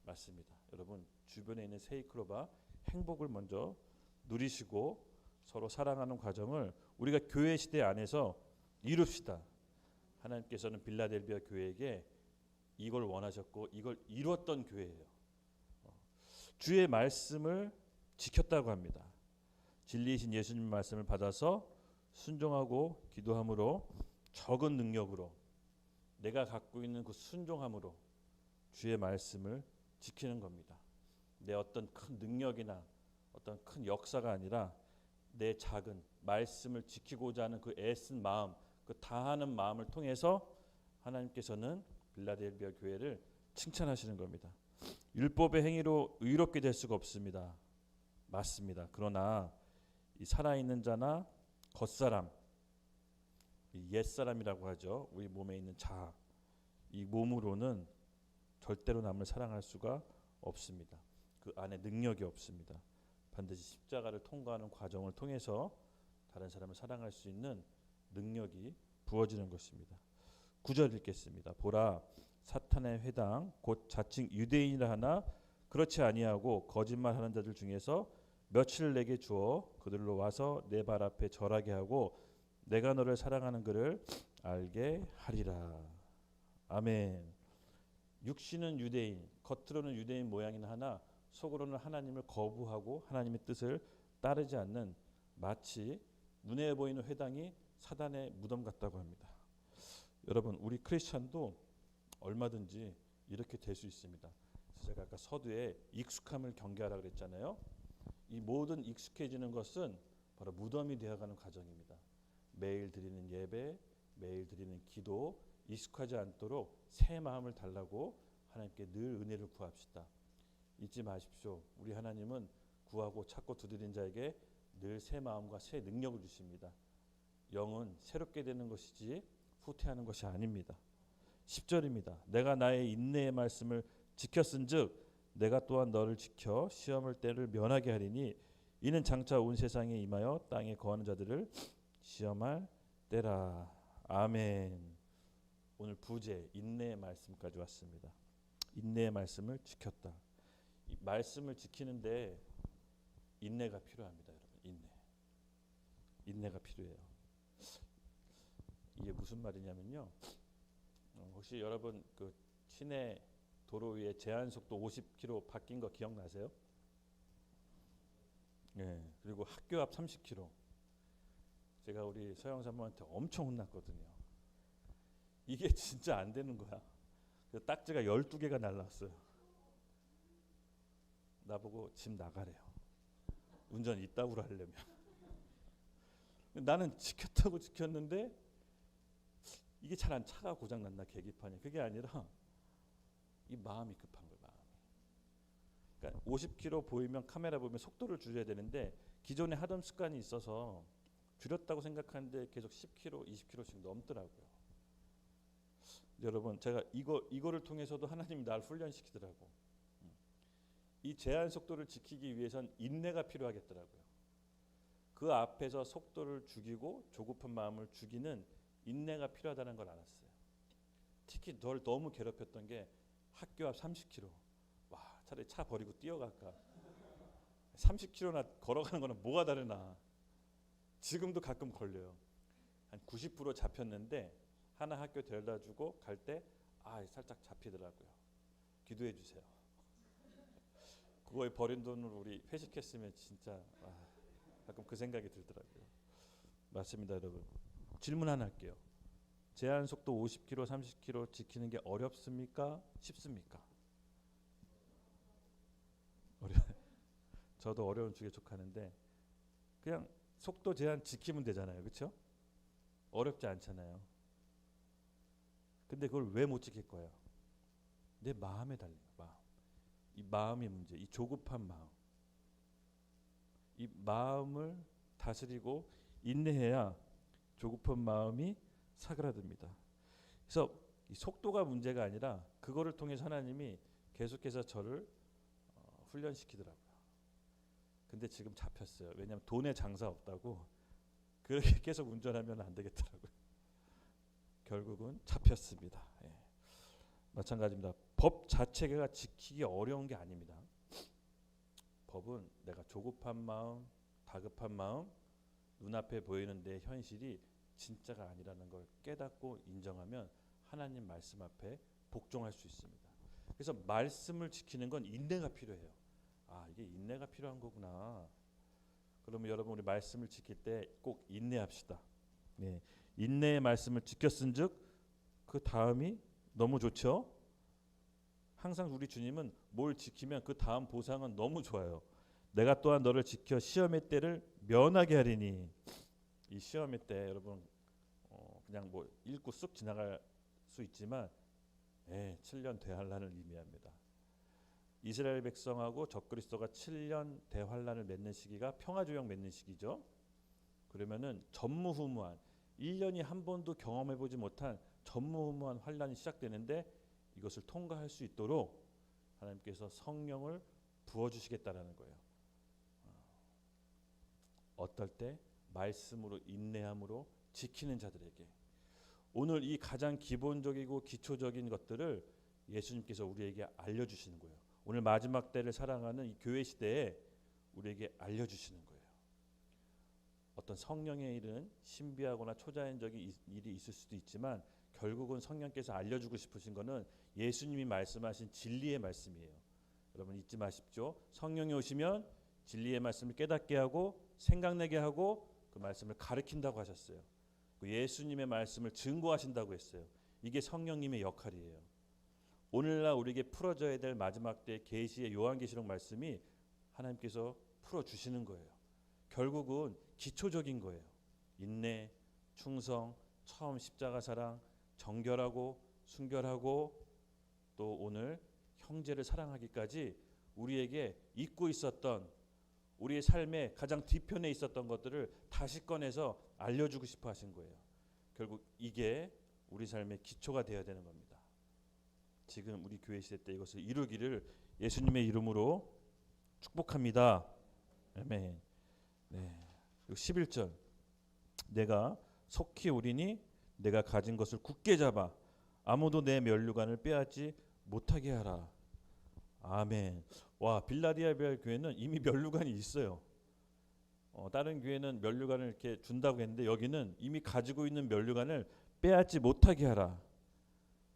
맞습니다. 여러분, 주변에 있는 세잎클로바 행복을 먼저 누리시고 서로 사랑하는 과정을 우리가 교회 시대 안에서 이룹시다. 하나님께서는 빌라델비아 교회에게 이걸 원하셨고 이걸 이루었던 교회예요. 주의 말씀을 지켰다고 합니다. 진리이신 예수님 말씀을 받아서 순종하고 기도함으로 적은 능력으로 내가 갖고 있는 그 순종함으로 주의 말씀을 지키는 겁니다. 내 어떤 큰 능력이나 어떤 큰 역사가 아니라 내 작은 말씀을 지키고자 하는 그 애쓴 마음, 그 다하는 마음을 통해서 하나님께서는 빌라델비아 교회를 칭찬하시는 겁니다. 율법의 행위로 의롭게 될 수가 없습니다. 맞습니다. 그러나 이 살아있는 자나 겉사람, 이 옛사람이라고 하죠. 우리 몸에 있는 자아, 이 몸으로는 절대로 남을 사랑할 수가 없습니다. 그 안에 능력이 없습니다. 반드시 십자가를 통과하는 과정을 통해서 다른 사람을 사랑할 수 있는 능력이 부어지는 것입니다. 9절 읽겠습니다. 보라, 사탄의 회당 곧 자칭 유대인이라 하나 그렇지 아니하고 거짓말하는 자들 중에서 며칠 내게 주어 그들로 와서 내 발 앞에 절하게 하고 내가 너를 사랑하는 그를 알게 하리라. 아멘. 육신은 유대인, 겉으로는 유대인 모양이나 하나 속으로는 하나님을 거부하고 하나님의 뜻을 따르지 않는 마치 눈에 보이는 회당이 사단의 무덤 같다고 합니다. 여러분, 우리 크리스찬도 얼마든지 이렇게 될 수 있습니다. 그래서 제가 아까 서두에 익숙함을 경계하라 그랬잖아요. 이 모든 익숙해지는 것은 바로 무덤이 되어가는 과정입니다. 매일 드리는 예배, 매일 드리는 기도, 익숙하지 않도록 새 마음을 달라고 하나님께 늘 은혜를 구합시다. 잊지 마십시오. 우리 하나님은 구하고 찾고 두드린 자에게 늘 새 마음과 새 능력을 주십니다. 영은 새롭게 되는 것이지 후퇴하는 것이 아닙니다. 10절입니다. 내가 나의 인내의 말씀을 지켰은즉 내가 또한 너를 지켜 시험을 때를 면하게 하리니 이는 장차 온 세상에 임하여 땅에 거하는 자들을 시험할 때라. 아멘. 오늘 부제 인내의 말씀까지 왔습니다. 인내의 말씀을 지켰다. 이 말씀을 지키는데 인내가 필요합니다, 여러분. 인내가 필요해요. 이게 무슨 말이냐면요. 혹시 여러분 그 시내 도로 위에 제한 속도 50km 바뀐 거 기억나세요? 네. 그리고 학교 앞 30km. 제가 우리 서영 사모한테 엄청 혼났거든요. 이게 진짜 안 되는 거야. 그래서 딱지가 12개가 날라왔어요. 나보고 집 나가래요. 운전 이따구로 하려면. 나는 지켰다고 지켰는데 이게 잘 안 차가 고장 났나 계기판이. 그게 아니라 이 마음이 급한 거예요. 마음이. 그러니까 50km 보이면 카메라 보면 속도를 줄여야 되는데 기존에 하던 습관이 있어서 줄였다고 생각하는데 계속 10km, 20km씩 넘더라고요. 여러분 제가 이거를 통해서도 하나님이 날 훈련시키더라고. 이 제한 속도를 지키기 위해선 인내가 필요하겠더라고요. 그 앞에서 속도를 죽이고 조급한 마음을 죽이는 인내가 필요하다는 걸 알았어요. 특히 널 너무 괴롭혔던 게 학교 앞 30km. 와, 차라리 차 버리고 뛰어갈까. 30km나 걸어가는 거는 뭐가 다르나. 지금도 가끔 걸려요. 한 90% 잡혔는데 하나 학교 데려다 주고 갈 때 살짝 잡히더라고요. 기도해 주세요. 그거에 버린 돈으로 우리 회식했으면 진짜 가끔 그 생각이 들더라고요. 맞습니다, 여러분. 질문 하나 할게요. 제한 속도 50km, 30km 지키는 게 어렵습니까? 쉽습니까? 저도 어려운 주에 족하는데 그냥 속도 제한 지키면 되잖아요, 그렇죠? 어렵지 않잖아요. 근데 그걸 왜 못 지킬 거예요? 내 마음에 달린 마음. 이 마음이 문제, 이 조급한 마음. 이 마음을 다스리고 인내해야 조급한 마음이 사그라듭니다. 그래서 이 속도가 문제가 아니라 그거를 통해서 하나님이 계속해서 저를 훈련시키더라고요. 근데 지금 잡혔어요. 왜냐하면 돈에 장사 없다고 그렇게 계속 운전하면 안 되겠더라고요. 결국은 잡혔습니다. 예. 마찬가지입니다. 법 자체가 지키기 어려운 게 아닙니다. 법은 내가 조급한 마음, 다급한 마음, 눈앞에 보이는 내 현실이 진짜가 아니라는 걸 깨닫고 인정하면 하나님 말씀 앞에 복종할 수 있습니다. 그래서 말씀을 지키는 건 인내가 필요해요. 이게 인내가 필요한 거구나. 그러면 여러분 우리 말씀을 지킬 때 꼭 인내합시다. 네. 인내의 말씀을 지켰은즉 그 다음이 너무 좋죠. 항상 우리 주님은 뭘 지키면 그 다음 보상은 너무 좋아요. 내가 또한 너를 지켜 시험의 때를 면하게 하리니. 이 시험의 때 여러분 그냥 뭐 읽고 쑥 지나갈 수 있지만 7년 대환란을 의미합니다. 이스라엘 백성하고 적그리스도가 7년 대환란을 맺는 시기가 평화조약 맺는 시기죠. 그러면은 전무후무한 1년이 한 번도 경험해보지 못한 전무후무한 환란이 시작되는데 이것을 통과할 수 있도록 하나님께서 성령을 부어주시겠다라는 거예요. 어떨 때? 말씀으로 인내함으로 지키는 자들에게. 오늘 이 가장 기본적이고 기초적인 것들을 예수님께서 우리에게 알려주시는 거예요. 오늘 마지막 때를 살아가는 이 교회 시대에 우리에게 알려주시는 거예요. 어떤 성령의 일은 신비하거나 초자연적인 일이 있을 수도 있지만 결국은 성령께서 알려주고 싶으신 것은 예수님이 말씀하신 진리의 말씀이에요. 여러분 잊지 마십시오. 성령이 오시면 진리의 말씀을 깨닫게 하고 생각내게 하고 그 말씀을 가르친다고 하셨어요. 그 예수님의 말씀을 증거하신다고 했어요. 이게 성령님의 역할이에요. 오늘날 우리에게 풀어져야 될 마지막 때 계시의 요한계시록 말씀이 하나님께서 풀어주시는 거예요. 결국은 기초적인 거예요. 인내, 충성, 처음 십자가 사랑, 정결하고 순결하고 또 오늘 형제를 사랑하기까지 우리에게 잊고 있었던 우리의 삶의 가장 뒤편에 있었던 것들을 다시 꺼내서 알려주고 싶어 하신 거예요. 결국 이게 우리 삶의 기초가 되어야 되는 겁니다. 지금 우리 교회 시대 때 이것을 이루기를 예수님의 이름으로 축복합니다. 아멘. 네. 11절 내가 속히 오리니 내가 가진 것을 굳게 잡아 아무도 내 면류관을 빼앗지 못하게 하라. 아멘. 와, 빌라델피아 교회는 이미 면류관이 있어요. 다른 교회는 면류관을 이렇게 준다고 했는데 여기는 이미 가지고 있는 면류관을 빼앗지 못하게 하라.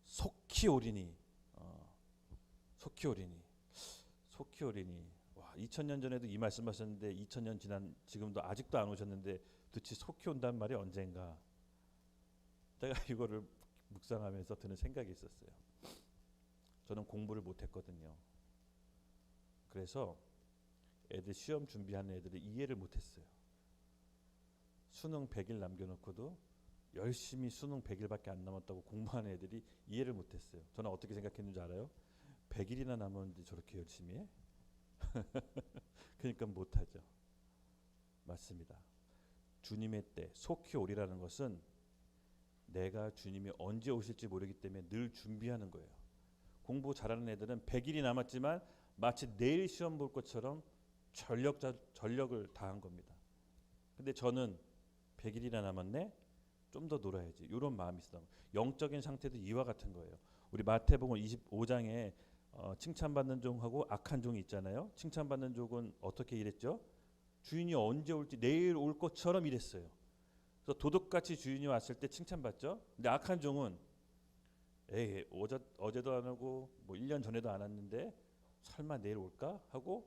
속히 오리니. 속히 오리니. 속히 오리니. 와, 2000년 전에도 이 말씀하셨는데 2000년 지난 지금도 아직도 안 오셨는데 도대체 속히 온다는 말이 언젠가. 제가 이거를 묵상하면서 드는 생각이 있었어요. 저는 공부를 못했거든요. 그래서 애들 시험 준비하는 애들이 이해를 못했어요. 수능 100일 남겨놓고도 열심히 수능 100일밖에 안 남았다고 공부하는 애들이 이해를 못했어요. 저는 어떻게 생각했는지 알아요? 100일이나 남았는데 저렇게 열심히 해? 그러니까 못하죠. 맞습니다. 주님의 때 속히 오리라는 것은 내가 주님이 언제 오실지 모르기 때문에 늘 준비하는 거예요. 공부 잘하는 애들은 100일이 남았지만 마치 내일 시험 볼 것처럼 전력을 다한 겁니다. 근데 저는 100일이나 남았네? 좀 더 놀아야지. 이런 마음이 있어요. 영적인 상태도 이와 같은 거예요. 우리 마태복음 25장에 칭찬받는 종하고 악한 종이 있잖아요. 칭찬받는 종은 어떻게 일했죠? 주인이 언제 올지 내일 올 것처럼 일했어요. 그래서 도둑같이 주인이 왔을 때 칭찬받죠. 근데 악한 종은 에이 어제도 안 오고 뭐 1년 전에도 안 왔는데 설마 내일 올까 하고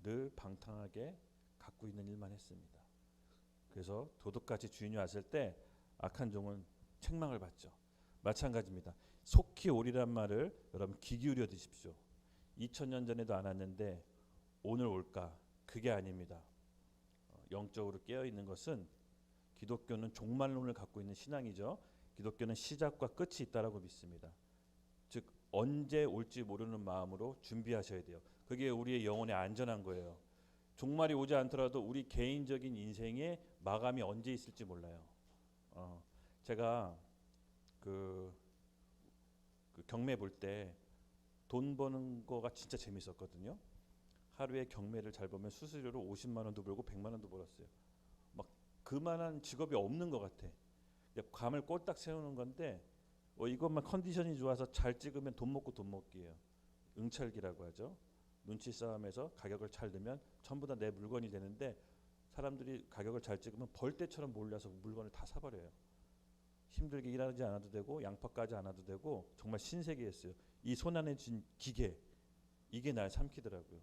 늘 방탕하게 갖고 있는 일만 했습니다. 그래서 도둑같이 주인이 왔을 때 악한 종은 책망을 받죠. 마찬가지입니다. 속히 오리란 말을 여러분 귀 기울여 드십시오. 2000년 전에도 안 왔는데 오늘 올까? 그게 아닙니다. 영적으로 깨어 있는 것은 기독교는 종말론을 갖고 있는 신앙이죠. 기독교는 시작과 끝이 있다라고 믿습니다. 즉 언제 올지 모르는 마음으로 준비하셔야 돼요. 그게 우리의 영혼에 안전한 거예요. 종말이 오지 않더라도 우리 개인적인 인생의 마감이 언제 있을지 몰라요. 제가 그 경매 볼 때 돈 버는 거가 진짜 재밌었거든요. 하루에 경매를 잘 보면 수수료로 50만 원도 벌고 100만 원도 벌었어요. 막 그만한 직업이 없는 것 같아. 감을 꼴딱 세우는 건데 이것만 컨디션이 좋아서 잘 찍으면 돈 먹고 돈 먹기예요. 응찰기라고 하죠. 눈치 싸움에서 가격을 잘 넣으면 전부 다 내 물건이 되는데 사람들이 가격을 잘 찍으면 벌떼처럼 몰려서 물건을 다 사버려요. 힘들게 일하지 않아도 되고 양파 까지 않아도 되고 정말 신세계였어요. 이 손안에 쥔 기계 이게 날 삼키더라고요.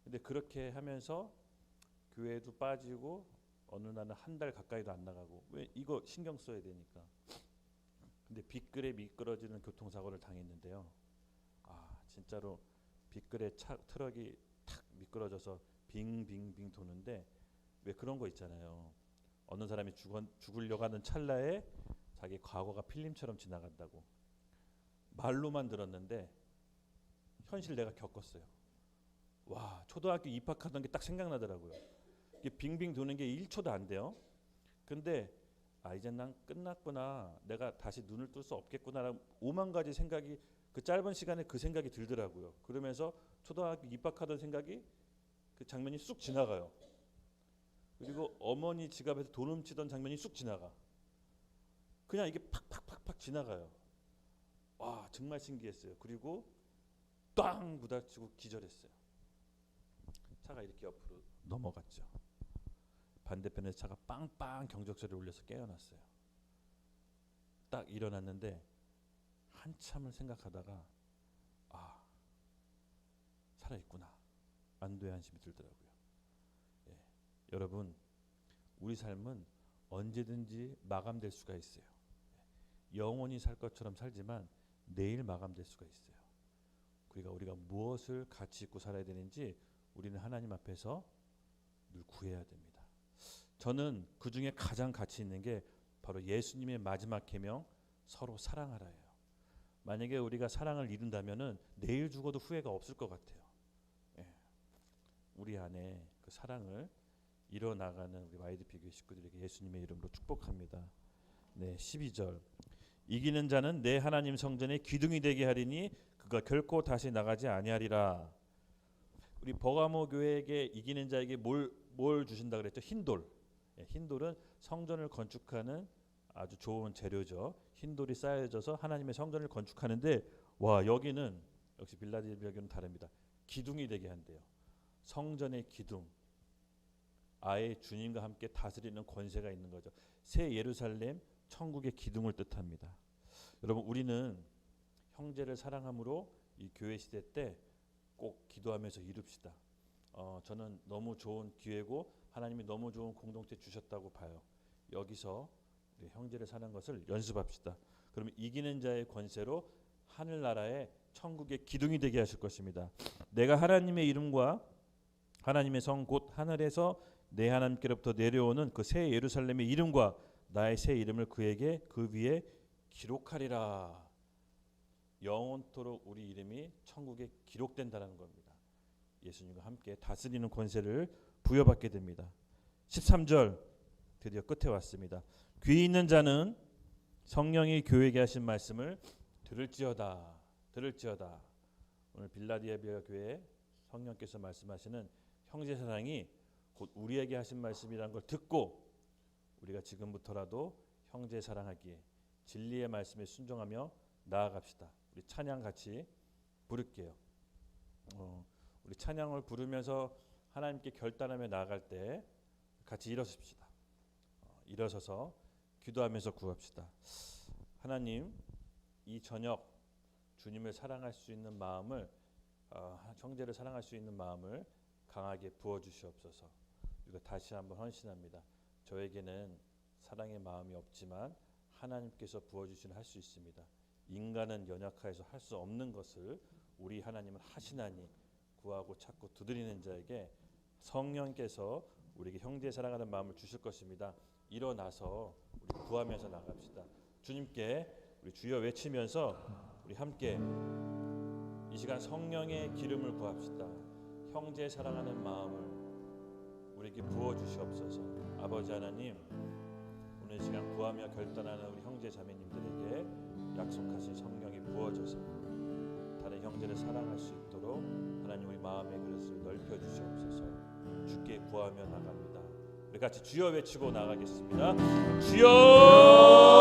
근데 그렇게 하면서 교회도 빠지고 어느 날은 한 달 가까이도 안 나가고 왜 이거 신경 써야 되니까. 근데 빗글에 미끄러지는 교통사고를 당했는데요. 진짜로 빗글에 트럭이 탁 미끄러져서 빙빙빙 도는데 왜 그런 거 있잖아요. 어느 사람이 죽으려고 하는 찰나에 자기 과거가 필름처럼 지나간다고. 말로만 들었는데 현실 내가 겪었어요. 와, 초등학교 입학하던 게 딱 생각나더라고요. 이게 빙빙 도는 게 1초도 안 돼요. 근데 이제 난 끝났구나. 내가 다시 눈을 뜰 수 없겠구나라는 5만 가지 생각이 그 짧은 시간에 그 생각이 들더라고요. 그러면서 초등학교 입학하던 생각이 그 장면이 쑥 지나가요. 그리고 어머니 지갑에서 돈 훔치던 장면이 쑥 지나가. 그냥 이게 팍팍팍팍 지나가요. 와, 정말 신기했어요. 그리고 땅 부딪히고 기절했어요. 차가 이렇게 옆으로 넘어갔죠. 반대편에서 차가 빵빵 경적소리를 울려서 깨어났어요. 딱 일어났는데 한참을 생각하다가 살아있구나. 안도의 한심이 들더라고요. 여러분, 우리 삶은 언제든지 마감될 수가 있어요. 영원히 살 것처럼 살지만 내일 마감될 수가 있어요. 그러니까 우리가 무엇을 가치 있고 살아야 되는지 우리는 하나님 앞에서 늘 구해야 됩니다. 저는 그 중에 가장 가치 있는 게 바로 예수님의 마지막 계명 서로 사랑하라예요. 만약에 우리가 사랑을 잃는다면은 내일 죽어도 후회가 없을 것 같아요. 우리 안에 그 사랑을 이뤄나가는 우리 YDP 교회 식구들에게 예수님의 이름으로 축복합니다. 12절 이기는 자는 내 하나님 성전의 기둥이 되게 하리니 그가 결코 다시 나가지 아니하리라. 우리 버가모 교회에게 이기는 자에게 뭘 주신다 그랬죠? 흰돌. 흰돌은 성전을 건축하는 아주 좋은 재료죠. 흰돌이 쌓여져서 하나님의 성전을 건축하는데 여기는 역시 빌라델비아 교회는 다릅니다. 기둥이 되게 한대요. 성전의 기둥. 아예 주님과 함께 다스리는 권세가 있는 거죠. 새 예루살렘 천국의 기둥을 뜻합니다. 여러분, 우리는 형제를 사랑함으로 이 교회 시대 때 꼭 기도하면서 이룹시다. 저는 너무 좋은 기회고 하나님이 너무 좋은 공동체 주셨다고 봐요. 여기서 우리 형제를 사는 것을 연습합시다. 그러면 이기는 자의 권세로 하늘나라의 천국의 기둥이 되게 하실 것입니다. 내가 하나님의 이름과 하나님의 성 곧 하늘에서 내 하나님께로부터 내려오는 그 새 예루살렘의 이름과 나의 새 이름을 그에게 그 위에 기록하리라. 영원토록 우리 이름이 천국에 기록된다는 겁니다. 예수님과 함께 다스리는 권세를 부여받게 됩니다. 13절 드디어 끝에 왔습니다. 귀 있는 자는 성령이 교회에게 하신 말씀을 들을지어다. 들을지어다. 오늘 빌라델피아 교회 성령께서 말씀하시는 형제 사랑이 곧 우리에게 하신 말씀이라는 걸 듣고 우리가 지금부터라도 형제 사랑하기에 진리의 말씀에 순종하며 나아갑시다. 우리 찬양 같이 부를게요. 우리 찬양을 부르면서 하나님께 결단하며 나아갈 때 같이 일어섭시다. 일어서서 기도하면서 구합시다. 하나님, 이 저녁 주님을 사랑할 수 있는 마음을, 형제를 사랑할 수 있는 마음을 강하게 부어주시옵소서. 우리가 다시 한번 헌신합니다. 저에게는 사랑의 마음이 없지만 하나님께서 부어주시는 할 수 있습니다. 인간은 연약하여서 할 수 없는 것을 우리 하나님은 하시나니 구하고 찾고 두드리는 자에게 성령께서 우리에게 형제 사랑하는 마음을 주실 것입니다. 일어나서 우리 구하면서 나갑시다. 주님께 우리 주여 외치면서 우리 함께 이 시간 성령의 기름을 구합시다. 형제 사랑하는 마음을 우리에게 부어주시옵소서. 아버지 하나님, 오늘 시간 구하며 결단하는 우리 형제 자매님들에게 약속하신 성령이 부어져서 다른 형제를 사랑할 수 있도록 하나님 우리 마음의 그릇을 넓혀 주시옵소서. 주께 구하며 나갑니다. 우리 같이 주여 외치고 나가겠습니다. 주여!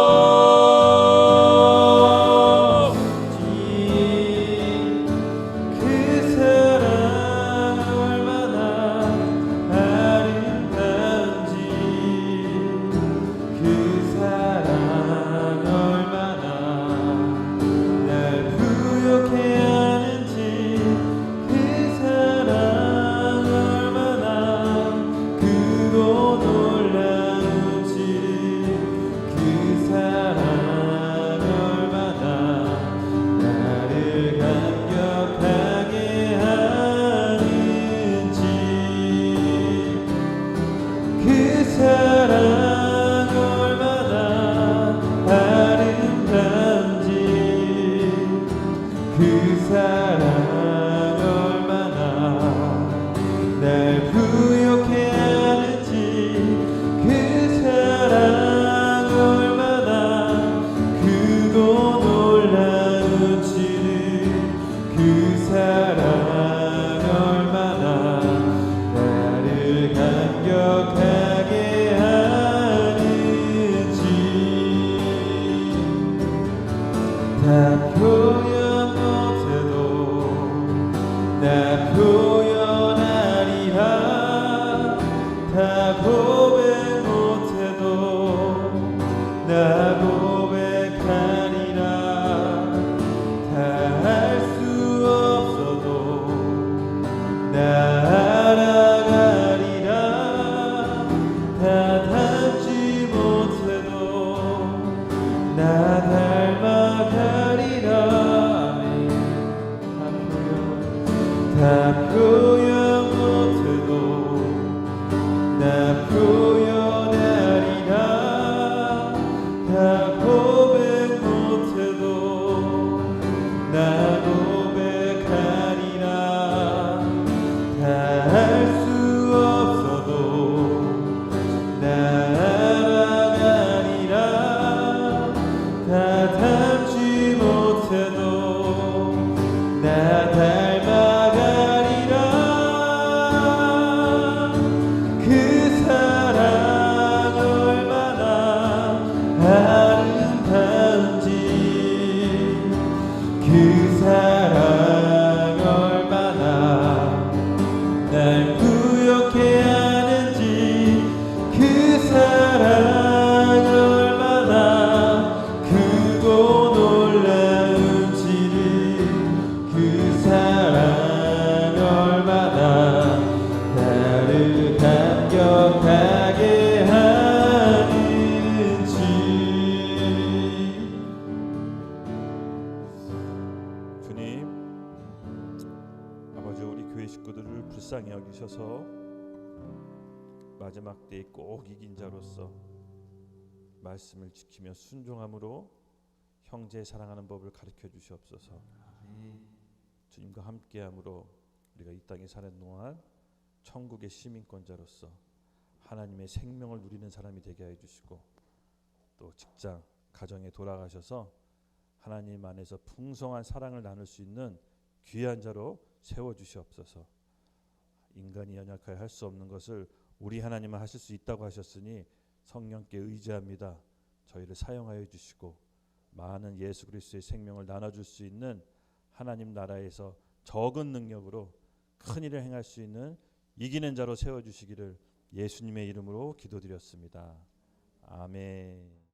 마지막 때에 꼭 이긴 자로서 말씀을 지키며 순종함으로 형제 사랑하는 법을 가르쳐 주시옵소서. 주님과 함께함으로 우리가 이 땅에 사는 동안 천국의 시민권자로서 하나님의 생명을 누리는 사람이 되게 해주시고, 또 직장, 가정에 돌아가셔서 하나님 안에서 풍성한 사랑을 나눌 수 있는 귀한 자로 세워주시옵소서. 인간이 연약하여 할 수 없는 것을 우리 하나님은 하실 수 있다고 하셨으니 성령께 의지합니다. 저희를 사용하여 주시고 많은 예수 그리스도의 생명을 나눠줄 수 있는 하나님 나라에서 적은 능력으로 큰 일을 행할 수 있는 이기는 자로 세워주시기를 예수님의 이름으로 기도드렸습니다. 아멘.